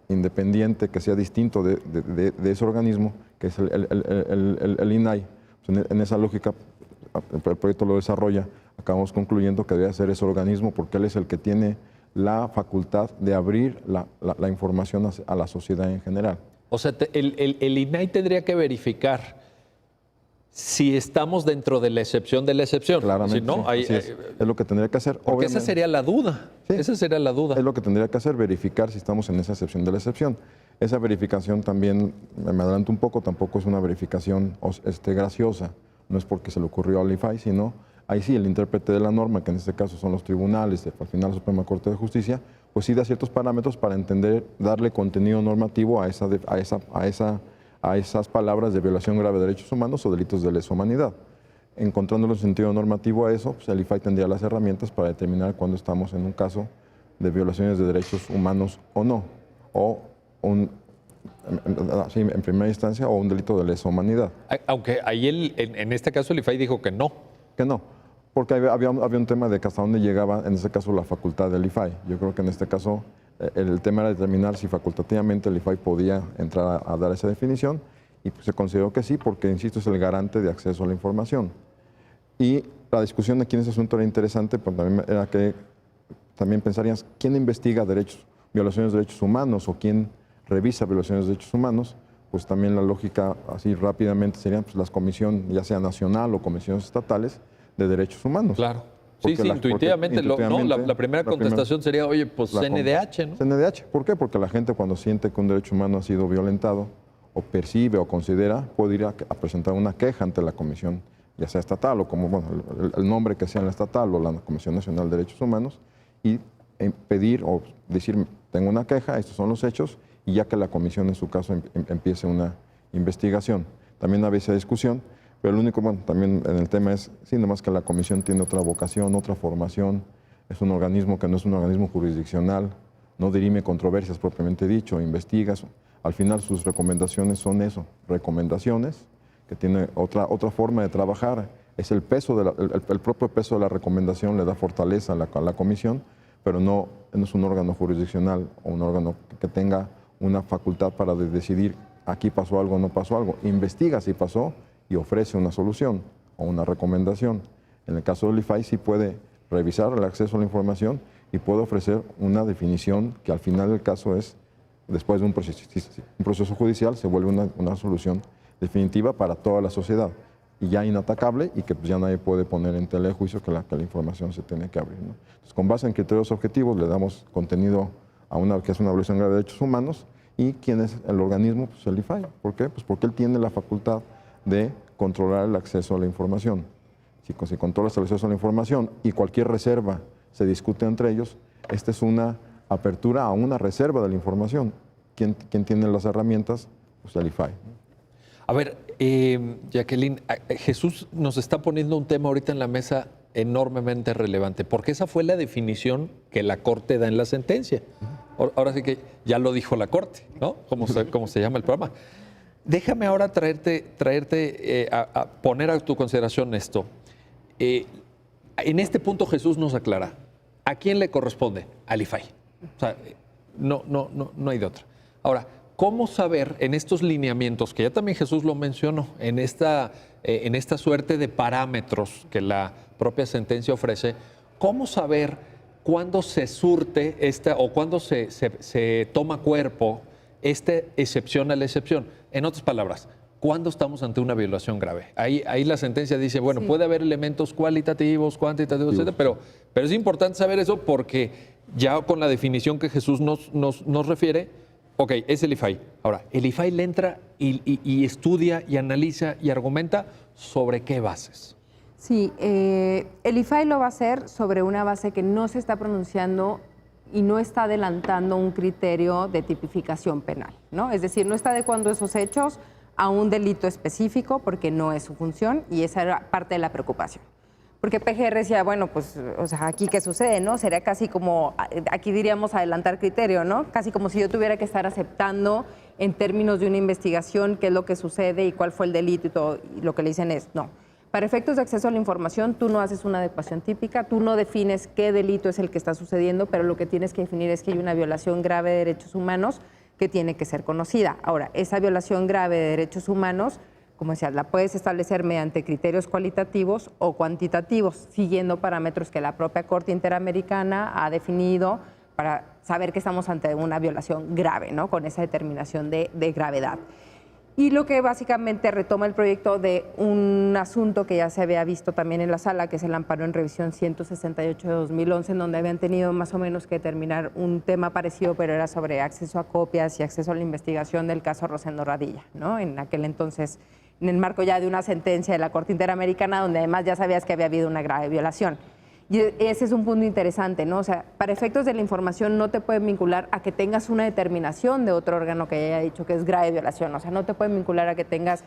independiente, que sea distinto de ese organismo, que es el INAI, pues en esa lógica el proyecto lo desarrolla, acabamos concluyendo que debe ser ese organismo porque él es el que tiene la facultad de abrir la información a la sociedad en general. O sea, el INAI tendría que verificar si estamos dentro de la excepción de la excepción. Claramente, si no, es lo que tendría que hacer. Porque esa sería la duda. Sí, esa sería la duda. Es lo que tendría que hacer, verificar si estamos en esa excepción de la excepción. Esa verificación también, me adelanto un poco, tampoco es una verificación graciosa. No es porque se le ocurrió al IFAI, sino ahí sí el intérprete de la norma, que en este caso son los tribunales, al final la Suprema Corte de Justicia, pues sí da ciertos parámetros para entender, darle contenido normativo a esas palabras de violación grave de derechos humanos o delitos de lesa humanidad. Encontrándole un sentido normativo a eso, pues el IFAI tendría las herramientas para determinar cuándo estamos en un caso de violaciones de derechos humanos o no, o en primera instancia, o un delito de lesa humanidad. Aunque ahí en este caso el IFAI dijo que no. Que no, porque había un tema de que hasta dónde llegaba, en este caso, la facultad del IFAI. Yo creo que en este caso el tema era determinar si facultativamente el IFAI podía entrar a dar esa definición y pues, se consideró que sí, porque, insisto, es el garante de acceso a la información. Y la discusión aquí en ese asunto era interesante, pues también era que también pensarías, ¿quién investiga violaciones de derechos humanos o quién revisa violaciones de derechos humanos? Pues también la lógica así rápidamente serían pues, las comisiones, ya sea nacional o comisiones estatales de derechos humanos. Claro. Sí, intuitivamente, la primera contestación sería, oye, pues CNDH, ¿no? CNDH, ¿por qué? Porque la gente cuando siente que un derecho humano ha sido violentado o percibe o considera, puede ir a presentar una queja ante la comisión, ya sea estatal o como, bueno, el nombre que sea en la estatal o la Comisión Nacional de Derechos Humanos y pedir o decir, tengo una queja, estos son los hechos, y ya que la comisión en su caso empiece una investigación. También había esa discusión, pero el único, bueno, también en el tema es, sí, nomás que la comisión tiene otra vocación, otra formación, es un organismo que no es un organismo jurisdiccional, no dirime controversias propiamente dicho, investiga, al final sus recomendaciones son eso, recomendaciones, que tiene otra forma de trabajar, es el peso, el propio peso de la recomendación le da fortaleza a la comisión, pero no es un órgano jurisdiccional o un órgano que tenga una facultad para decidir aquí pasó algo o no pasó algo. Investiga si pasó y ofrece una solución o una recomendación. En el caso del IFAI sí puede revisar el acceso a la información y puede ofrecer una definición que al final del caso es, después de un proceso judicial, se vuelve una solución definitiva para toda la sociedad y ya inatacable y que pues, ya nadie puede poner en tela de juicio que la información se tiene que abrir, ¿no? Entonces, con base en criterios objetivos le damos contenido a que es una violación grave de derechos humanos. ¿Y quién es el organismo? Pues el IFAI. ¿Por qué? Pues porque él tiene la facultad de controlar el acceso a la información. Si controlas el acceso a la información y cualquier reserva se discute entre ellos, esta es una apertura a una reserva de la información. ¿Quién tiene las herramientas? Pues el IFAI. A ver, Jacqueline, Jesús nos está poniendo un tema ahorita en la mesa enormemente relevante, porque esa fue la definición que la Corte da en la sentencia. Ahora sí que ya lo dijo la Corte, ¿no? Como se llama el programa. Déjame ahora traerte a poner a tu consideración esto. En este punto Jesús nos aclara, ¿a quién le corresponde? Al IFAI. O sea, no hay de otra. Ahora, ¿cómo saber en estos lineamientos, que ya también Jesús lo mencionó, en esta suerte de parámetros que la propia sentencia ofrece, ¿cómo saber cuándo se surte o cuándo se toma cuerpo esta excepción a la excepción? En otras palabras, ¿cuándo estamos ante una violación grave? Ahí la sentencia dice, bueno, Sí. puede haber elementos cualitativos, cuantitativos, etcétera, pero es importante saber eso porque ya con la definición que Jesús nos refiere, ok, es el IFAI. Ahora, el IFAI le entra y estudia y analiza y argumenta sobre qué bases. Sí, el IFAI lo va a hacer sobre una base que no se está pronunciando y no está adelantando un criterio de tipificación penal, ¿no? Es decir, no está adecuando esos hechos a un delito específico porque no es su función y esa era parte de la preocupación. Porque PGR decía, bueno, pues, o sea, aquí qué sucede, ¿no? Sería casi como, aquí diríamos adelantar criterio, ¿no? Casi como si yo tuviera que estar aceptando en términos de una investigación qué es lo que sucede y cuál fue el delito y todo. Y lo que le dicen es, no. Para efectos de acceso a la información, tú no haces una adecuación típica, tú no defines qué delito es el que está sucediendo, pero lo que tienes que definir es que hay una violación grave de derechos humanos que tiene que ser conocida. Ahora, esa violación grave de derechos humanos, como decía, la puedes establecer mediante criterios cualitativos o cuantitativos, siguiendo parámetros que la propia Corte Interamericana ha definido para saber que estamos ante una violación grave, ¿no? Con esa determinación de gravedad. Y lo que básicamente retoma el proyecto de un asunto que ya se había visto también en la sala, que es el amparo en revisión 168 de 2011, en donde habían tenido más o menos que determinar un tema parecido, pero era sobre acceso a copias y acceso a la investigación del caso Rosendo Radilla, ¿no? En aquel entonces, en el marco ya de una sentencia de la Corte Interamericana, donde además ya sabías que había habido una grave violación. Y ese es un punto interesante, ¿no? O sea, para efectos de la información no te pueden vincular a que tengas una determinación de otro órgano que haya dicho que es grave violación. O sea, no te pueden vincular a que tengas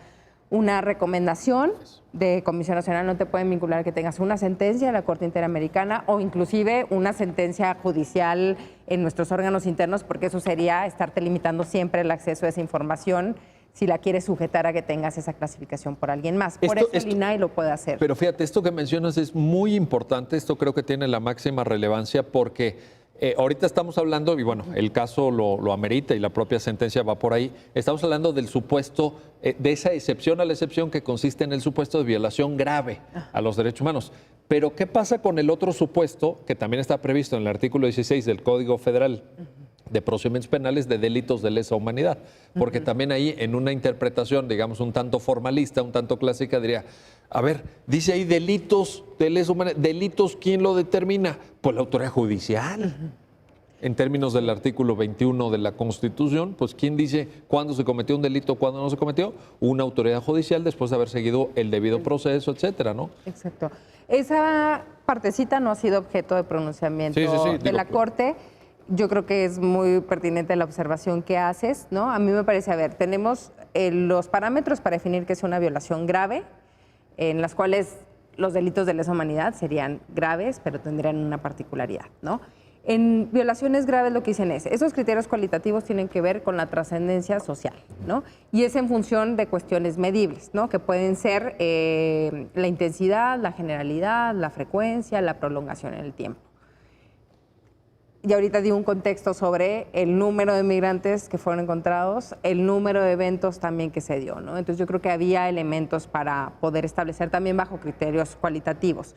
una recomendación de Comisión Nacional, no te pueden vincular a que tengas una sentencia de la Corte Interamericana o inclusive una sentencia judicial en nuestros órganos internos, porque eso sería estarte limitando siempre el acceso a esa información si la quieres sujetar a que tengas esa clasificación por alguien más. Por eso el INAI lo puede hacer. Pero fíjate, esto que mencionas es muy importante, esto creo que tiene la máxima relevancia porque ahorita estamos hablando, y bueno, el caso lo amerita y la propia sentencia va por ahí, estamos hablando del supuesto, de esa excepción a la excepción que consiste en el supuesto de violación grave a los derechos humanos. Pero ¿qué pasa con el otro supuesto que también está previsto en el artículo 16 del Código Federal de procedimientos penales de delitos de lesa humanidad? Porque también ahí en una interpretación, digamos, un tanto formalista, un tanto clásica, diría, a ver, dice ahí delitos de lesa humanidad, delitos, ¿quién lo determina? Pues la autoridad judicial. En términos del artículo 21 de la Constitución, pues ¿quién dice cuándo se cometió un delito, cuándo no se cometió? Una autoridad judicial después de haber seguido el debido proceso, etcétera, ¿no? Exacto. Esa partecita no ha sido objeto de pronunciamiento de la Corte. Yo creo que es muy pertinente la observación que haces, ¿no? A mí me parece, a ver, tenemos los parámetros para definir que es una violación grave, en las cuales los delitos de lesa humanidad serían graves, pero tendrían una particularidad, ¿no? En violaciones graves lo que dicen es, esos criterios cualitativos tienen que ver con la trascendencia social, ¿no? Y es en función de cuestiones medibles, ¿no? Que pueden ser la intensidad, la generalidad, la frecuencia, la prolongación en el tiempo. Y ahorita di un contexto sobre el número de migrantes que fueron encontrados, el número de eventos también que se dio, ¿no? Entonces yo creo que había elementos para poder establecer también bajo criterios cuantitativos,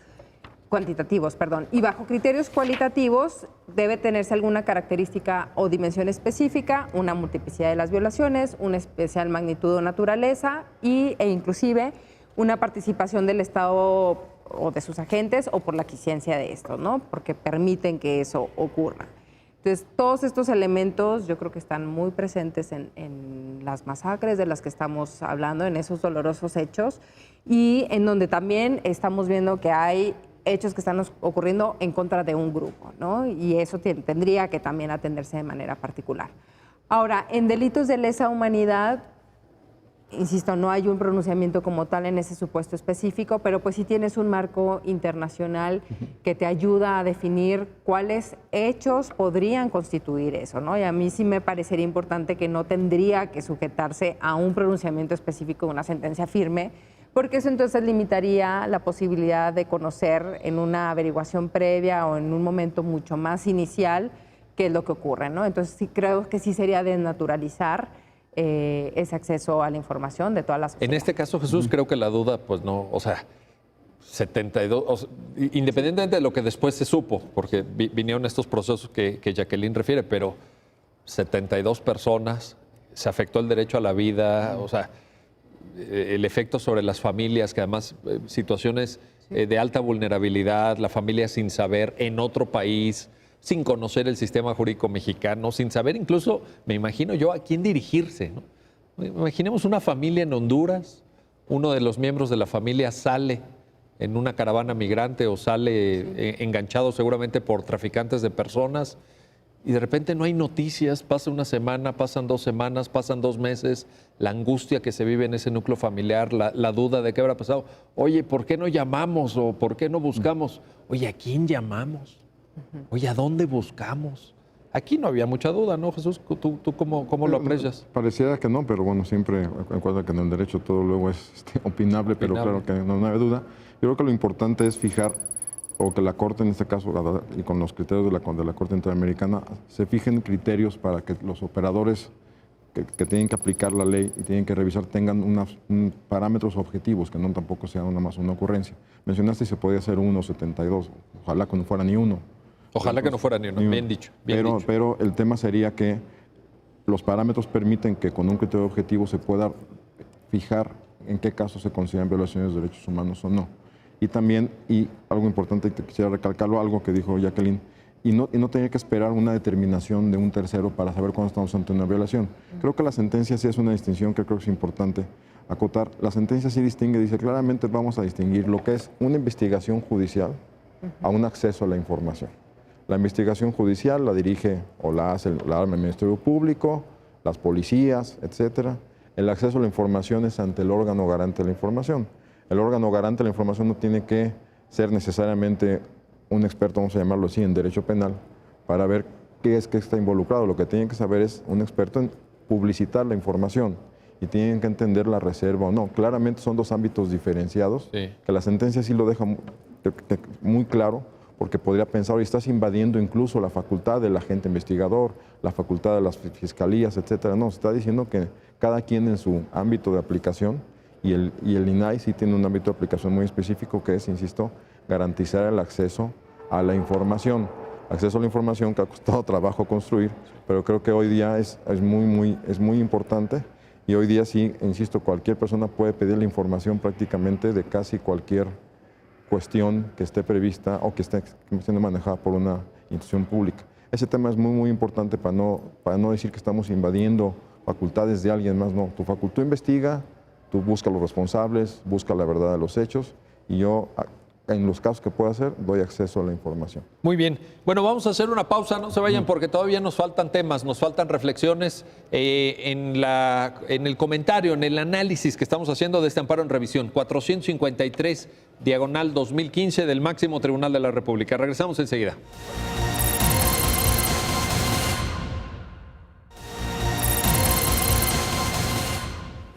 y bajo criterios cualitativos debe tenerse alguna característica o dimensión específica, una multiplicidad de las violaciones, una especial magnitud o naturaleza e inclusive una participación del Estado o de sus agentes o por la quisiencia de estos, ¿no? Porque permiten que eso ocurra. Entonces, todos estos elementos yo creo que están muy presentes en las masacres de las que estamos hablando, en esos dolorosos hechos, y en donde también estamos viendo que hay hechos que están ocurriendo en contra de un grupo, ¿no? Y eso tendría que también atenderse de manera particular. Ahora, en delitos de lesa humanidad, insisto, no hay un pronunciamiento como tal en ese supuesto específico, pero pues sí tienes un marco internacional que te ayuda a definir cuáles hechos podrían constituir eso, ¿no? Y a mí sí me parecería importante que no tendría que sujetarse a un pronunciamiento específico de una sentencia firme, porque eso entonces limitaría la posibilidad de conocer en una averiguación previa o en un momento mucho más inicial qué es lo que ocurre, ¿no? Entonces sí creo que sí sería desnaturalizar ese acceso a la información de todas las sociedades. En este caso, Jesús, creo que la duda, pues no, o sea, 72, independientemente de lo que después se supo, porque vinieron estos procesos que Jacqueline refiere, pero 72 personas, se afectó el derecho a la vida, o sea, el efecto sobre las familias, que además situaciones de alta vulnerabilidad, la familia sin saber, en otro país, sin conocer el sistema jurídico mexicano, sin saber incluso, me imagino yo, a quién dirigirse, ¿no? Imaginemos una familia en Honduras, uno de los miembros de la familia sale en una caravana migrante o sale enganchado seguramente por traficantes de personas y de repente no hay noticias, pasa una semana, pasan 2 semanas, pasan 2 meses, la angustia que se vive en ese núcleo familiar, la duda de qué habrá pasado. Oye, ¿por qué no llamamos o por qué no buscamos? Oye, ¿a quién llamamos? Oye, ¿a dónde buscamos? Aquí no había mucha duda, ¿no, Jesús? ¿Tú cómo lo aprecias? Pareciera que no, pero bueno, siempre recuerda que en el derecho todo luego es opinable, pero claro que no hay duda. Yo creo que lo importante es fijar, o que la Corte en este caso, y con los criterios de la Corte Interamericana, se fijen criterios para que los operadores que tienen que aplicar la ley y tienen que revisar tengan parámetros objetivos, que no tampoco sea nada más una ocurrencia. Mencionaste si se podía hacer 1,72, ojalá que no fuera ni uno. Ojalá que no fuera ni uno, bien dicho. Pero el tema sería que los parámetros permiten que con un criterio objetivo se pueda fijar en qué casos se consideran violaciones de derechos humanos o no. Y también, y algo importante que quisiera recalcarlo, algo que dijo Jacqueline, y no tener que esperar una determinación de un tercero para saber cuándo estamos ante una violación. Creo que la sentencia sí es una distinción que creo que es importante acotar. La sentencia sí distingue, dice claramente vamos a distinguir lo que es una investigación judicial a un acceso a la información. La investigación judicial la dirige o la arma el Ministerio Público, las policías, etcétera. El acceso a la información es ante el órgano garante de la información. El órgano garante de la información no tiene que ser necesariamente un experto, vamos a llamarlo así, en derecho penal, para ver qué es que está involucrado. Lo que tiene que saber es un experto en publicitar la información y tienen que entender la reserva o no. Claramente son 2 ámbitos diferenciados, que la sentencia sí lo deja muy claro, porque podría pensar, hoy estás invadiendo incluso la facultad del agente investigador, la facultad de las fiscalías, etcétera. No, se está diciendo que cada quien en su ámbito de aplicación, y el INAI sí tiene un ámbito de aplicación muy específico que es, insisto, garantizar el acceso a la información. Acceso a la información que ha costado trabajo construir, pero creo que hoy día es muy importante, y hoy día sí, insisto, cualquier persona puede pedir la información prácticamente de casi cualquier cuestión que esté prevista o que esté siendo manejada por una institución pública. Ese tema es muy importante para no decir que estamos invadiendo facultades de alguien más. No, tu facultad investiga, tú busca los responsables, busca la verdad de los hechos, y yo, en los casos que pueda hacer, doy acceso a la información. Muy bien. Bueno, vamos a hacer una pausa, no se vayan porque todavía nos faltan temas, nos faltan reflexiones en el comentario, en el análisis que estamos haciendo de este amparo en revisión 453/2015 del Máximo Tribunal de la República. Regresamos enseguida.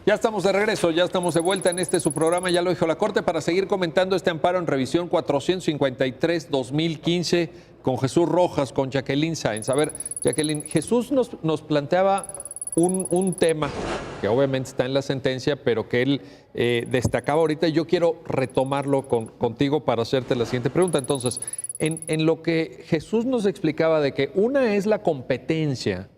Ya estamos de regreso, ya estamos de vuelta en su programa, ya lo dijo la Corte, para seguir comentando este amparo en revisión 453/2015 con Jesús Rojas, con Jacqueline Sáenz. A ver, Jacqueline, Jesús nos planteaba un tema que obviamente está en la sentencia, pero que él destacaba ahorita, y yo quiero retomarlo contigo para hacerte la siguiente pregunta. Entonces, en lo que Jesús nos explicaba de que una es la competencia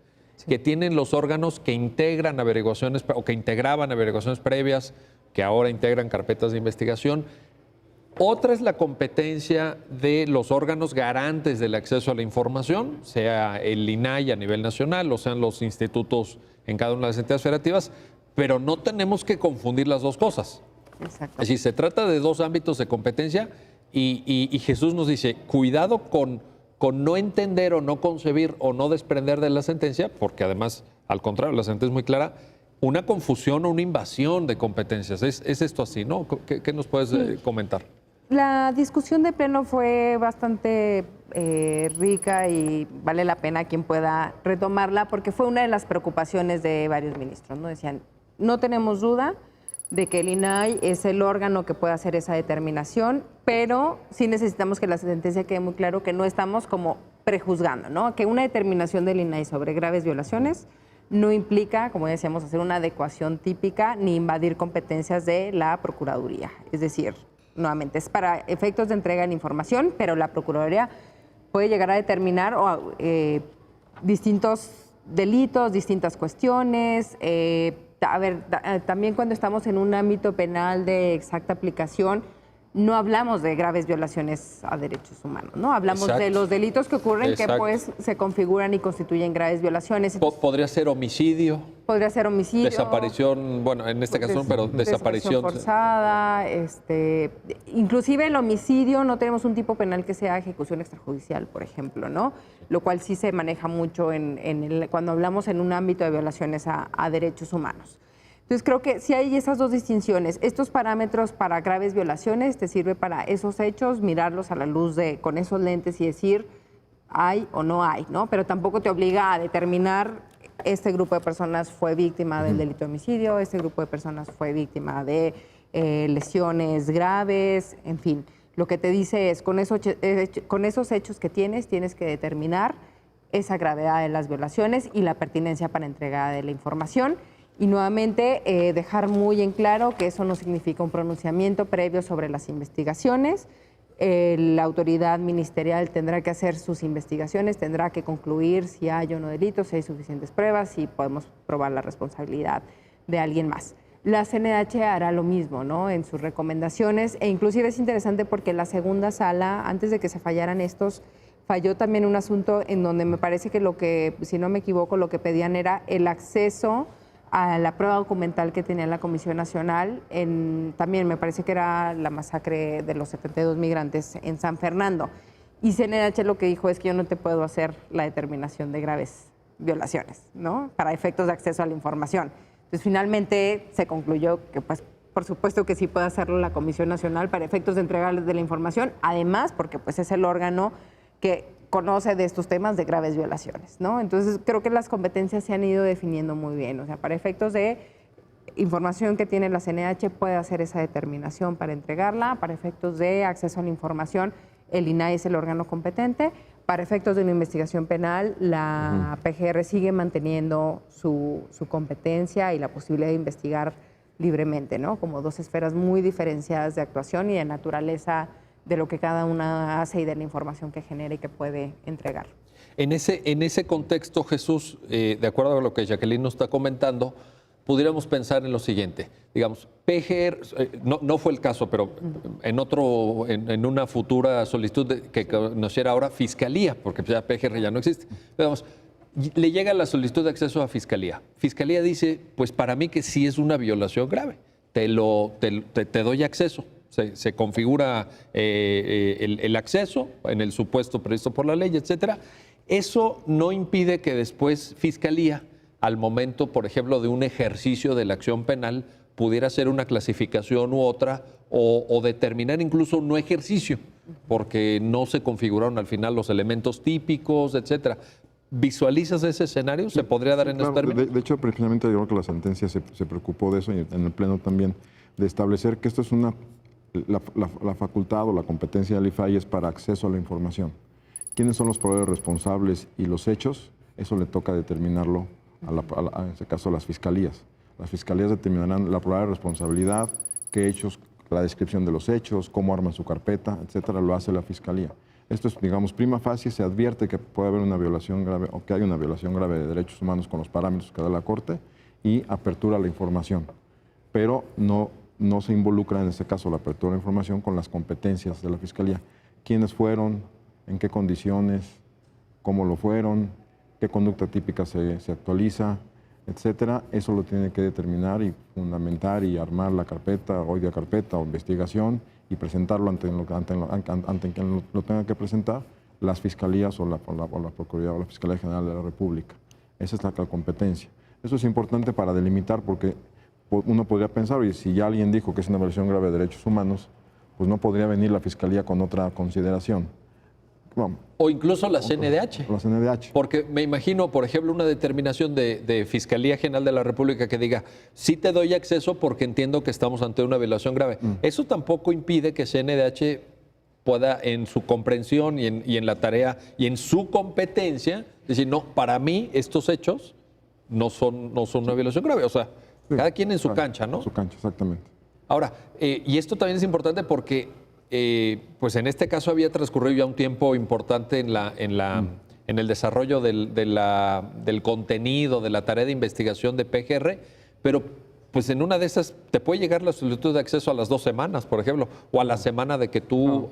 que tienen los órganos que integran averiguaciones o que integraban averiguaciones previas, que ahora integran carpetas de investigación. Otra es la competencia de los órganos garantes del acceso a la información, sea el INAI a nivel nacional o sean los institutos en cada una de las entidades federativas, pero no tenemos que confundir las 2 cosas. Exacto. Es decir, se trata de 2 ámbitos de competencia y Jesús nos dice, cuidado con no entender o no concebir o no desprender de la sentencia, porque además, al contrario, la sentencia es muy clara, una confusión o una invasión de competencias. Es esto así, ¿no? ¿Qué nos puedes comentar? La discusión de pleno fue bastante rica y vale la pena quien pueda retomarla, porque fue una de las preocupaciones de varios ministros, ¿no? Decían, no tenemos duda de que el INAI es el órgano que puede hacer esa determinación, pero sí necesitamos que la sentencia quede muy claro que no estamos como prejuzgando, ¿no? Que una determinación del INAI sobre graves violaciones no implica, como decíamos, hacer una adecuación típica ni invadir competencias de la Procuraduría. Es decir, nuevamente, es para efectos de entrega de la información, pero la Procuraduría puede llegar a determinar distintos delitos, distintas cuestiones. También cuando estamos en un ámbito penal de exacta aplicación, no hablamos de graves violaciones a derechos humanos, ¿no? Hablamos de los delitos que ocurren que pues se configuran y constituyen graves violaciones. Entonces, ¿Podría ser homicidio? Podría ser homicidio. Desaparición, bueno, en este caso no, pero desaparición forzada. Inclusive el homicidio no tenemos un tipo penal que sea ejecución extrajudicial, por ejemplo, ¿no? Lo cual sí se maneja mucho cuando hablamos en un ámbito de violaciones a derechos humanos. Entonces creo que sí hay esas dos distinciones. Estos parámetros para graves violaciones te sirve para esos hechos, mirarlos a la luz con esos lentes y decir hay o no hay, ¿no? Pero tampoco te obliga a determinar este grupo de personas fue víctima del delito de homicidio, este grupo de personas fue víctima de lesiones graves, en fin. Lo que te dice es, con esos hechos que tienes que determinar esa gravedad de las violaciones y la pertinencia para entrega de la información. Y nuevamente dejar muy en claro que eso no significa un pronunciamiento previo sobre las investigaciones. La autoridad ministerial tendrá que hacer sus investigaciones, tendrá que concluir si hay o no delitos, si hay suficientes pruebas, si podemos probar la responsabilidad de alguien más. La CNDH hará lo mismo, ¿no? En sus recomendaciones, e inclusive es interesante porque la segunda sala, antes de que se fallaran estos, falló también un asunto en donde me parece que si no me equivoco, lo que pedían era el acceso a la prueba documental que tenía la Comisión Nacional, también me parece que era la masacre de los 72 migrantes en San Fernando. Y CNDH lo que dijo es que yo no te puedo hacer la determinación de graves violaciones, ¿no? Para efectos de acceso a la información. Entonces, finalmente se concluyó que, pues, por supuesto que sí puede hacerlo la Comisión Nacional para efectos de entrega de la información, además porque pues, es el órgano que conoce de estos temas de graves violaciones, ¿no? Entonces, creo que las competencias se han ido definiendo muy bien. O sea, para efectos de información que tiene la CNDH puede hacer esa determinación para entregarla. Para efectos de acceso a la información, el INAI es el órgano competente. Para efectos de una investigación penal, la PGR sigue manteniendo su competencia y la posibilidad de investigar libremente, ¿no? Como dos esferas muy diferenciadas de actuación y de naturaleza de lo que cada una hace y de la información que genera y que puede entregar. En ese contexto, Jesús, de acuerdo a lo que Jacqueline nos está comentando, pudiéramos pensar en lo siguiente. Digamos, PGR, no fue el caso, pero en una futura solicitud que conociera ahora Fiscalía, porque ya PGR ya no existe. Digamos, le llega la solicitud de acceso a Fiscalía. Fiscalía dice, pues para mí que sí es una violación grave, te doy acceso. Se configura el acceso en el supuesto previsto por la ley, etcétera. Eso no impide que después Fiscalía, al momento, por ejemplo, de un ejercicio de la acción penal, pudiera hacer una clasificación u otra o determinar incluso un no ejercicio, porque no se configuraron al final los elementos típicos, etcétera. ¿Visualizas ese escenario? ¿Se podría dar en este término? De hecho, precisamente yo creo que la sentencia se preocupó de eso y en el Pleno también, de establecer que esto es la facultad o la competencia del IFAI es para acceso a la información. ¿Quiénes son los proveedores responsables y los hechos? Eso le toca determinarlo, en este caso, a las fiscalías. Las fiscalías determinarán la probable responsabilidad, qué hechos, la descripción de los hechos, cómo arman su carpeta, etcétera, lo hace la fiscalía. Esto es, digamos, prima facie, se advierte que puede haber una violación grave o que hay una violación grave de derechos humanos con los parámetros que da la Corte y apertura a la información. Pero no se involucra, en este caso, la apertura de la información con las competencias de la Fiscalía. ¿Quiénes fueron? ¿En qué condiciones? ¿Cómo lo fueron? ¿Qué conducta típica se actualiza? Etcétera. Eso lo tiene que determinar y fundamentar y armar la carpeta, hoy de carpeta o investigación y presentarlo ante quien lo tenga que presentar, las Fiscalías o la Procuraduría o la Fiscalía General de la República. Esa es la competencia. Eso es importante para delimitar porque uno podría pensar, oye, si ya alguien dijo que es una violación grave de derechos humanos, pues no podría venir la Fiscalía con otra consideración. Bueno, o incluso la CNDH. La CNDH. Porque me imagino, por ejemplo, una determinación de Fiscalía General de la República que diga, sí te doy acceso porque entiendo que estamos ante una violación grave. Eso tampoco impide que CNDH pueda, en su comprensión y en la tarea y en su competencia, decir, no, para mí estos hechos no son una violación grave. O sea, cada quien en su cancha, ¿no? En su cancha, exactamente. Ahora, y esto también es importante porque, pues en este caso había transcurrido ya un tiempo importante en el desarrollo del contenido, de la tarea de investigación de PGR, pero pues en una de esas te puede llegar la solicitud de acceso a las 2 semanas, por ejemplo, o a la semana de que tú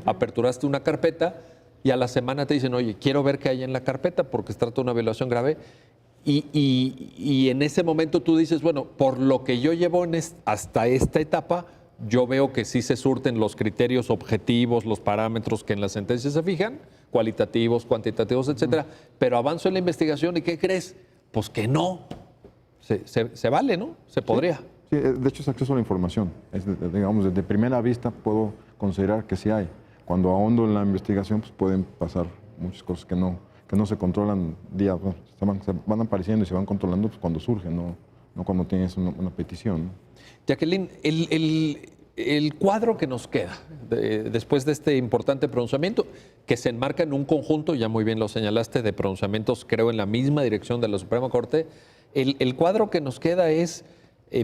aperturaste una carpeta y a la semana te dicen, oye, quiero ver qué hay en la carpeta porque se trata de una violación grave. Y en ese momento tú dices, bueno, por lo que yo llevo hasta esta etapa, yo veo que sí se surten los criterios objetivos, los parámetros que en las sentencias se fijan, cualitativos, cuantitativos, etcétera, pero avanzo en la investigación y ¿qué crees? Pues que no. Se vale, ¿no? Se podría. Sí, de hecho es acceso a la información. Digamos, desde primera vista puedo considerar que sí hay. Cuando ahondo en la investigación, pues pueden pasar muchas cosas que no se controlan día, se van apareciendo y se van controlando pues, cuando surgen, no cuando tienes una petición, ¿no? Jacqueline, el cuadro que nos queda después de este importante pronunciamiento, que se enmarca en un conjunto, ya muy bien lo señalaste, de pronunciamientos, creo, en la misma dirección de la Suprema Corte, el cuadro que nos queda es,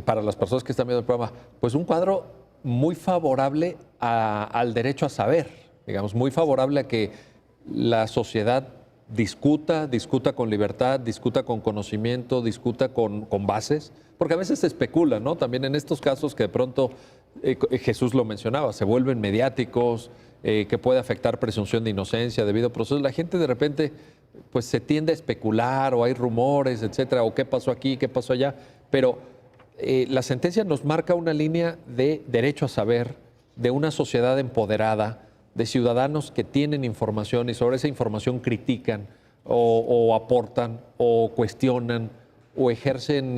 para las personas que están viendo el programa, pues un cuadro muy favorable al derecho a saber, digamos, muy favorable a que la sociedad discuta con libertad, discuta con conocimiento, discuta con bases, porque a veces se especula, ¿no? También en estos casos que de pronto, Jesús lo mencionaba, se vuelven mediáticos, que puede afectar presunción de inocencia, debido proceso. La gente de repente pues se tiende a especular o hay rumores, etcétera, o qué pasó aquí, qué pasó allá, pero la sentencia nos marca una línea de derecho a saber, de una sociedad empoderada, de ciudadanos que tienen información y sobre esa información critican o aportan o cuestionan o ejercen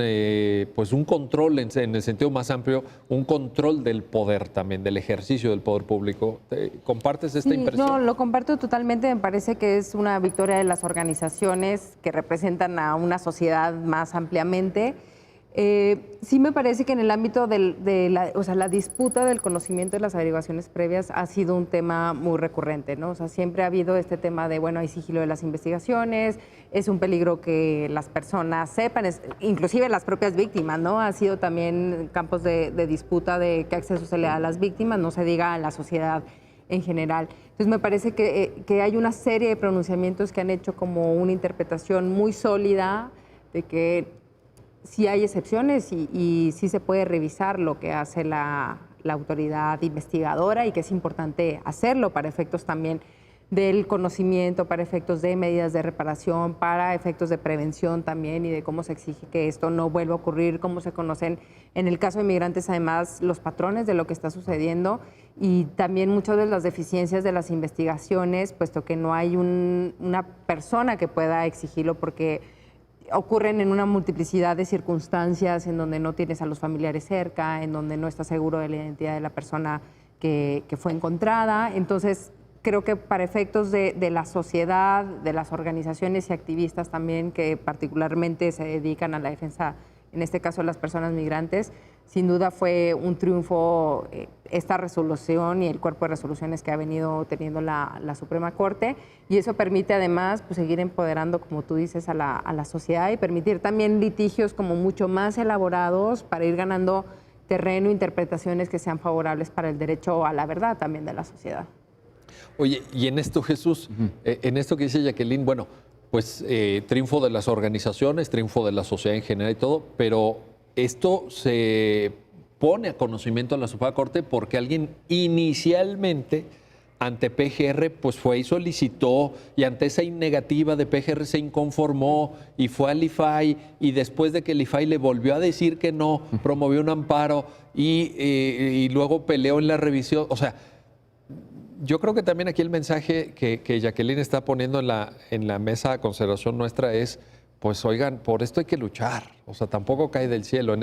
pues un control en el sentido más amplio, un control del poder también, del ejercicio del poder público. ¿Compartes esta impresión? No, lo comparto totalmente. Me parece que es una victoria de las organizaciones que representan a una sociedad más ampliamente. Sí me parece que en el ámbito de la disputa del conocimiento de las averiguaciones previas ha sido un tema muy recurrente, ¿no? O sea, siempre ha habido este tema de, bueno, hay sigilo de las investigaciones, es un peligro que las personas sepan, inclusive las propias víctimas, ¿no? Ha sido también campos de disputa de qué acceso se le da a las víctimas, no se diga a la sociedad en general. Entonces me parece que hay una serie de pronunciamientos que han hecho como una interpretación muy sólida de que sí hay excepciones y sí se puede revisar lo que hace la autoridad investigadora y que es importante hacerlo para efectos también del conocimiento, para efectos de medidas de reparación, para efectos de prevención también y de cómo se exige que esto no vuelva a ocurrir, cómo se conocen en el caso de migrantes además los patrones de lo que está sucediendo y también muchas de las deficiencias de las investigaciones, puesto que no hay una persona que pueda exigirlo porque ocurren en una multiplicidad de circunstancias en donde no tienes a los familiares cerca, en donde no estás seguro de la identidad de la persona que fue encontrada. Entonces, creo que para efectos de la sociedad, de las organizaciones y activistas también que particularmente se dedican a la defensa, en este caso de las personas migrantes, sin duda fue un triunfo esta resolución y el cuerpo de resoluciones que ha venido teniendo la Suprema Corte y eso permite además pues, seguir empoderando, como tú dices, a la sociedad y permitir también litigios como mucho más elaborados para ir ganando terreno, interpretaciones que sean favorables para el derecho a la verdad también de la sociedad. Oye, y en esto, Jesús, en esto que dice Jacqueline, bueno, pues triunfo de las organizaciones, triunfo de la sociedad en general y todo, pero esto se pone a conocimiento de la Suprema Corte porque alguien inicialmente ante PGR pues fue y solicitó y ante esa innegativa de PGR se inconformó y fue al IFAI y después de que el IFAI le volvió a decir que no, promovió un amparo y luego peleó en la revisión. O sea, yo creo que también aquí el mensaje que Jacqueline está poniendo en la mesa de consideración nuestra es, pues oigan, por esto hay que luchar, o sea, tampoco cae del cielo,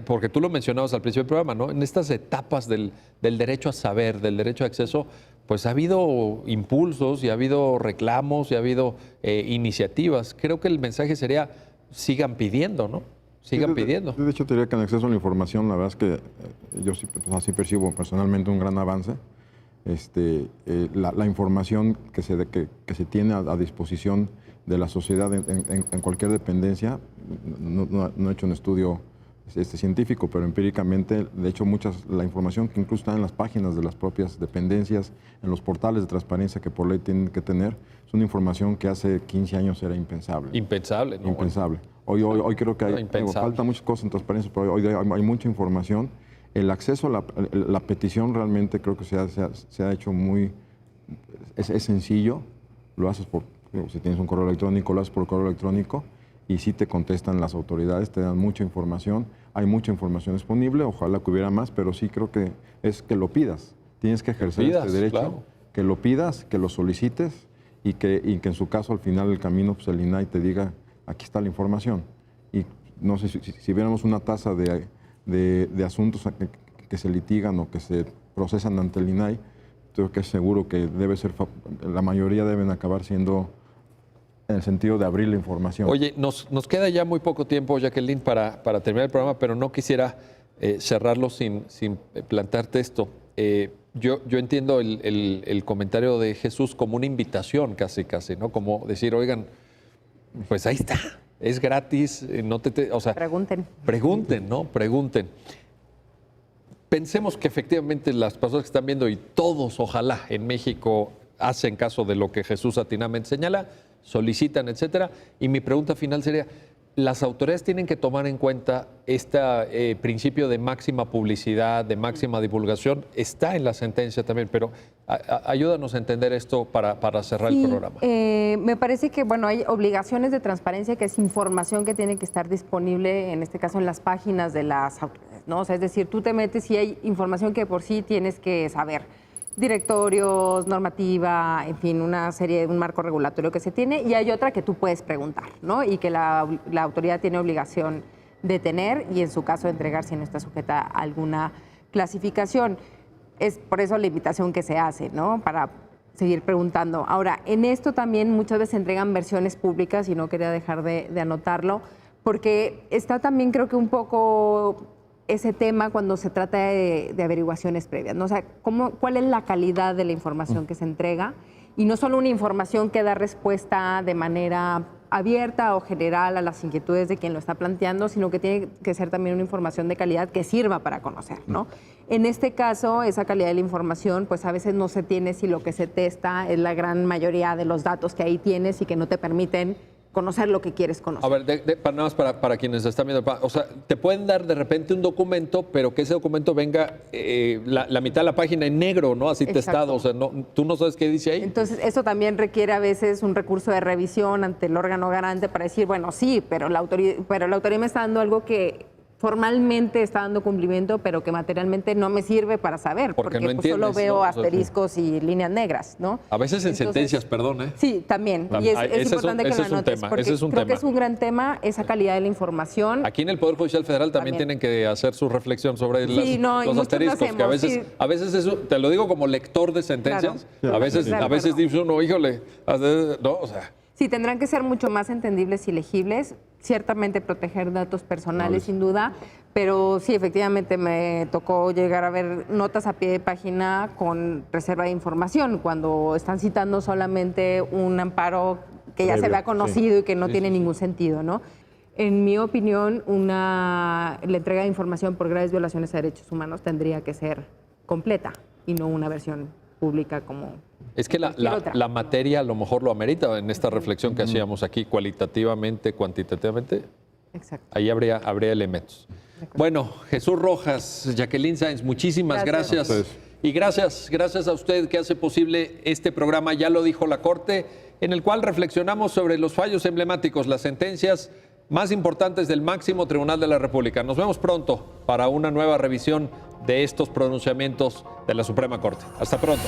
porque tú lo mencionabas al principio del programa, ¿no? En estas etapas del derecho a saber, del derecho a acceso, pues ha habido impulsos y ha habido reclamos y ha habido iniciativas. Creo que el mensaje sería, sigan pidiendo, ¿no? Sigan pidiendo. De hecho, te diría que en acceso a la información, la verdad es que yo sí, pues, así percibo personalmente un gran avance. La información que se tiene a disposición de la sociedad en cualquier dependencia, no he hecho un estudio científico, pero empíricamente, de hecho, la información que incluso está en las páginas de las propias dependencias, en los portales de transparencia que por ley tienen que tener, es una información que hace 15 años era impensable. Impensable, ¿no? Impensable. Hoy creo que falta muchas cosas en transparencia, pero hoy hay mucha información. El acceso a la petición realmente creo que se ha hecho muy... Es sencillo, lo haces si tienes un correo electrónico, lo haces por correo electrónico y sí te contestan las autoridades, te dan mucha información, hay mucha información disponible, ojalá que hubiera más, pero sí creo que es que lo pidas, tienes que ejercer este derecho, claro. Que lo pidas, que lo solicites y que en su caso al final del camino pues el INAI te diga, aquí está la información. Y no sé, si viéramos una tasa de asuntos que se litigan o que se procesan ante el INAI, creo que es seguro que la mayoría deben acabar siendo en el sentido de abrir la información. Oye, nos queda ya muy poco tiempo, Jacqueline, para terminar el programa, pero no quisiera cerrarlo sin plantearte esto. Yo entiendo el comentario de Jesús como una invitación casi, ¿no? Como decir, oigan, pues ahí está, es gratis, o sea, pregunten, ¿no? Pregunten. Pensemos que efectivamente las personas que están viendo y todos, ojalá, en México hacen caso de lo que Jesús atinadamente señala, solicitan, etcétera. Y mi pregunta final sería, ¿las autoridades tienen que tomar en cuenta este principio de máxima publicidad, de máxima divulgación? Está en la sentencia también, pero ayúdanos a entender esto para cerrar el programa. Me parece que, bueno, hay obligaciones de transparencia, que es información que tiene que estar disponible, en este caso en las páginas de las autoridades, ¿no? O sea, es decir, tú te metes y hay información que por sí tienes que saber. Directorios, normativa, en fin, una serie, un marco regulatorio que se tiene, y hay otra que tú puedes preguntar, ¿no? Y que la autoridad tiene obligación de tener y en su caso de entregar si no está sujeta a alguna clasificación. Es por eso la invitación que se hace, ¿no? Para seguir preguntando. Ahora, en esto también muchas veces se entregan versiones públicas y no quería dejar de anotarlo, porque está también creo que un poco ese tema cuando se trata de averiguaciones previas, ¿no? O sea, ¿cuál es la calidad de la información que se entrega? Y no solo una información que da respuesta de manera abierta o general a las inquietudes de quien lo está planteando, sino que tiene que ser también una información de calidad que sirva para conocer, ¿no? En este caso, esa calidad de la información, pues a veces no se tiene si lo que se testa es la gran mayoría de los datos que ahí tienes y que no te permiten conocer lo que quieres conocer. A ver, nada más para quienes están viendo, o sea, te pueden dar de repente un documento, pero que ese documento venga la mitad de la página en negro, ¿no? Así Exacto. testado, o sea, tú no sabes qué dice ahí. Entonces, eso también requiere a veces un recurso de revisión ante el órgano garante para decir, bueno, sí, pero la autoridad me está dando algo que formalmente está dando cumplimiento, pero que materialmente no me sirve para saber, porque no pues, solo veo ¿no? asteriscos y líneas negras, ¿no? A veces en sentencias, perdón, ¿eh? Sí, también. Y es importante que lo anotes, porque creo que es un gran tema, esa calidad de la información. Aquí en el Poder Judicial Federal también tienen que hacer su reflexión sobre los asteriscos, que a veces eso, te lo digo como lector de sentencias, claro. a veces dice uno, híjole, no, o sea... Sí, tendrán que ser mucho más entendibles y legibles, ciertamente proteger datos personales, sin duda, pero sí, efectivamente me tocó llegar a ver notas a pie de página con reserva de información, cuando están citando solamente un amparo que ya se había conocido y que no tiene ningún sentido, ¿no? En mi opinión, la entrega de información por graves violaciones a derechos humanos tendría que ser completa y no una versión pública como... Es que la materia a lo mejor lo amerita en esta reflexión que hacíamos aquí, cualitativamente, cuantitativamente. Exacto. Ahí habría elementos. Bueno, Jesús Rojas, Jacqueline Sáenz, muchísimas gracias. Y gracias a usted que hace posible este programa, ya lo dijo la Corte, en el cual reflexionamos sobre los fallos emblemáticos, las sentencias más importantes del máximo Tribunal de la República. Nos vemos pronto para una nueva revisión de estos pronunciamientos de la Suprema Corte. Hasta pronto.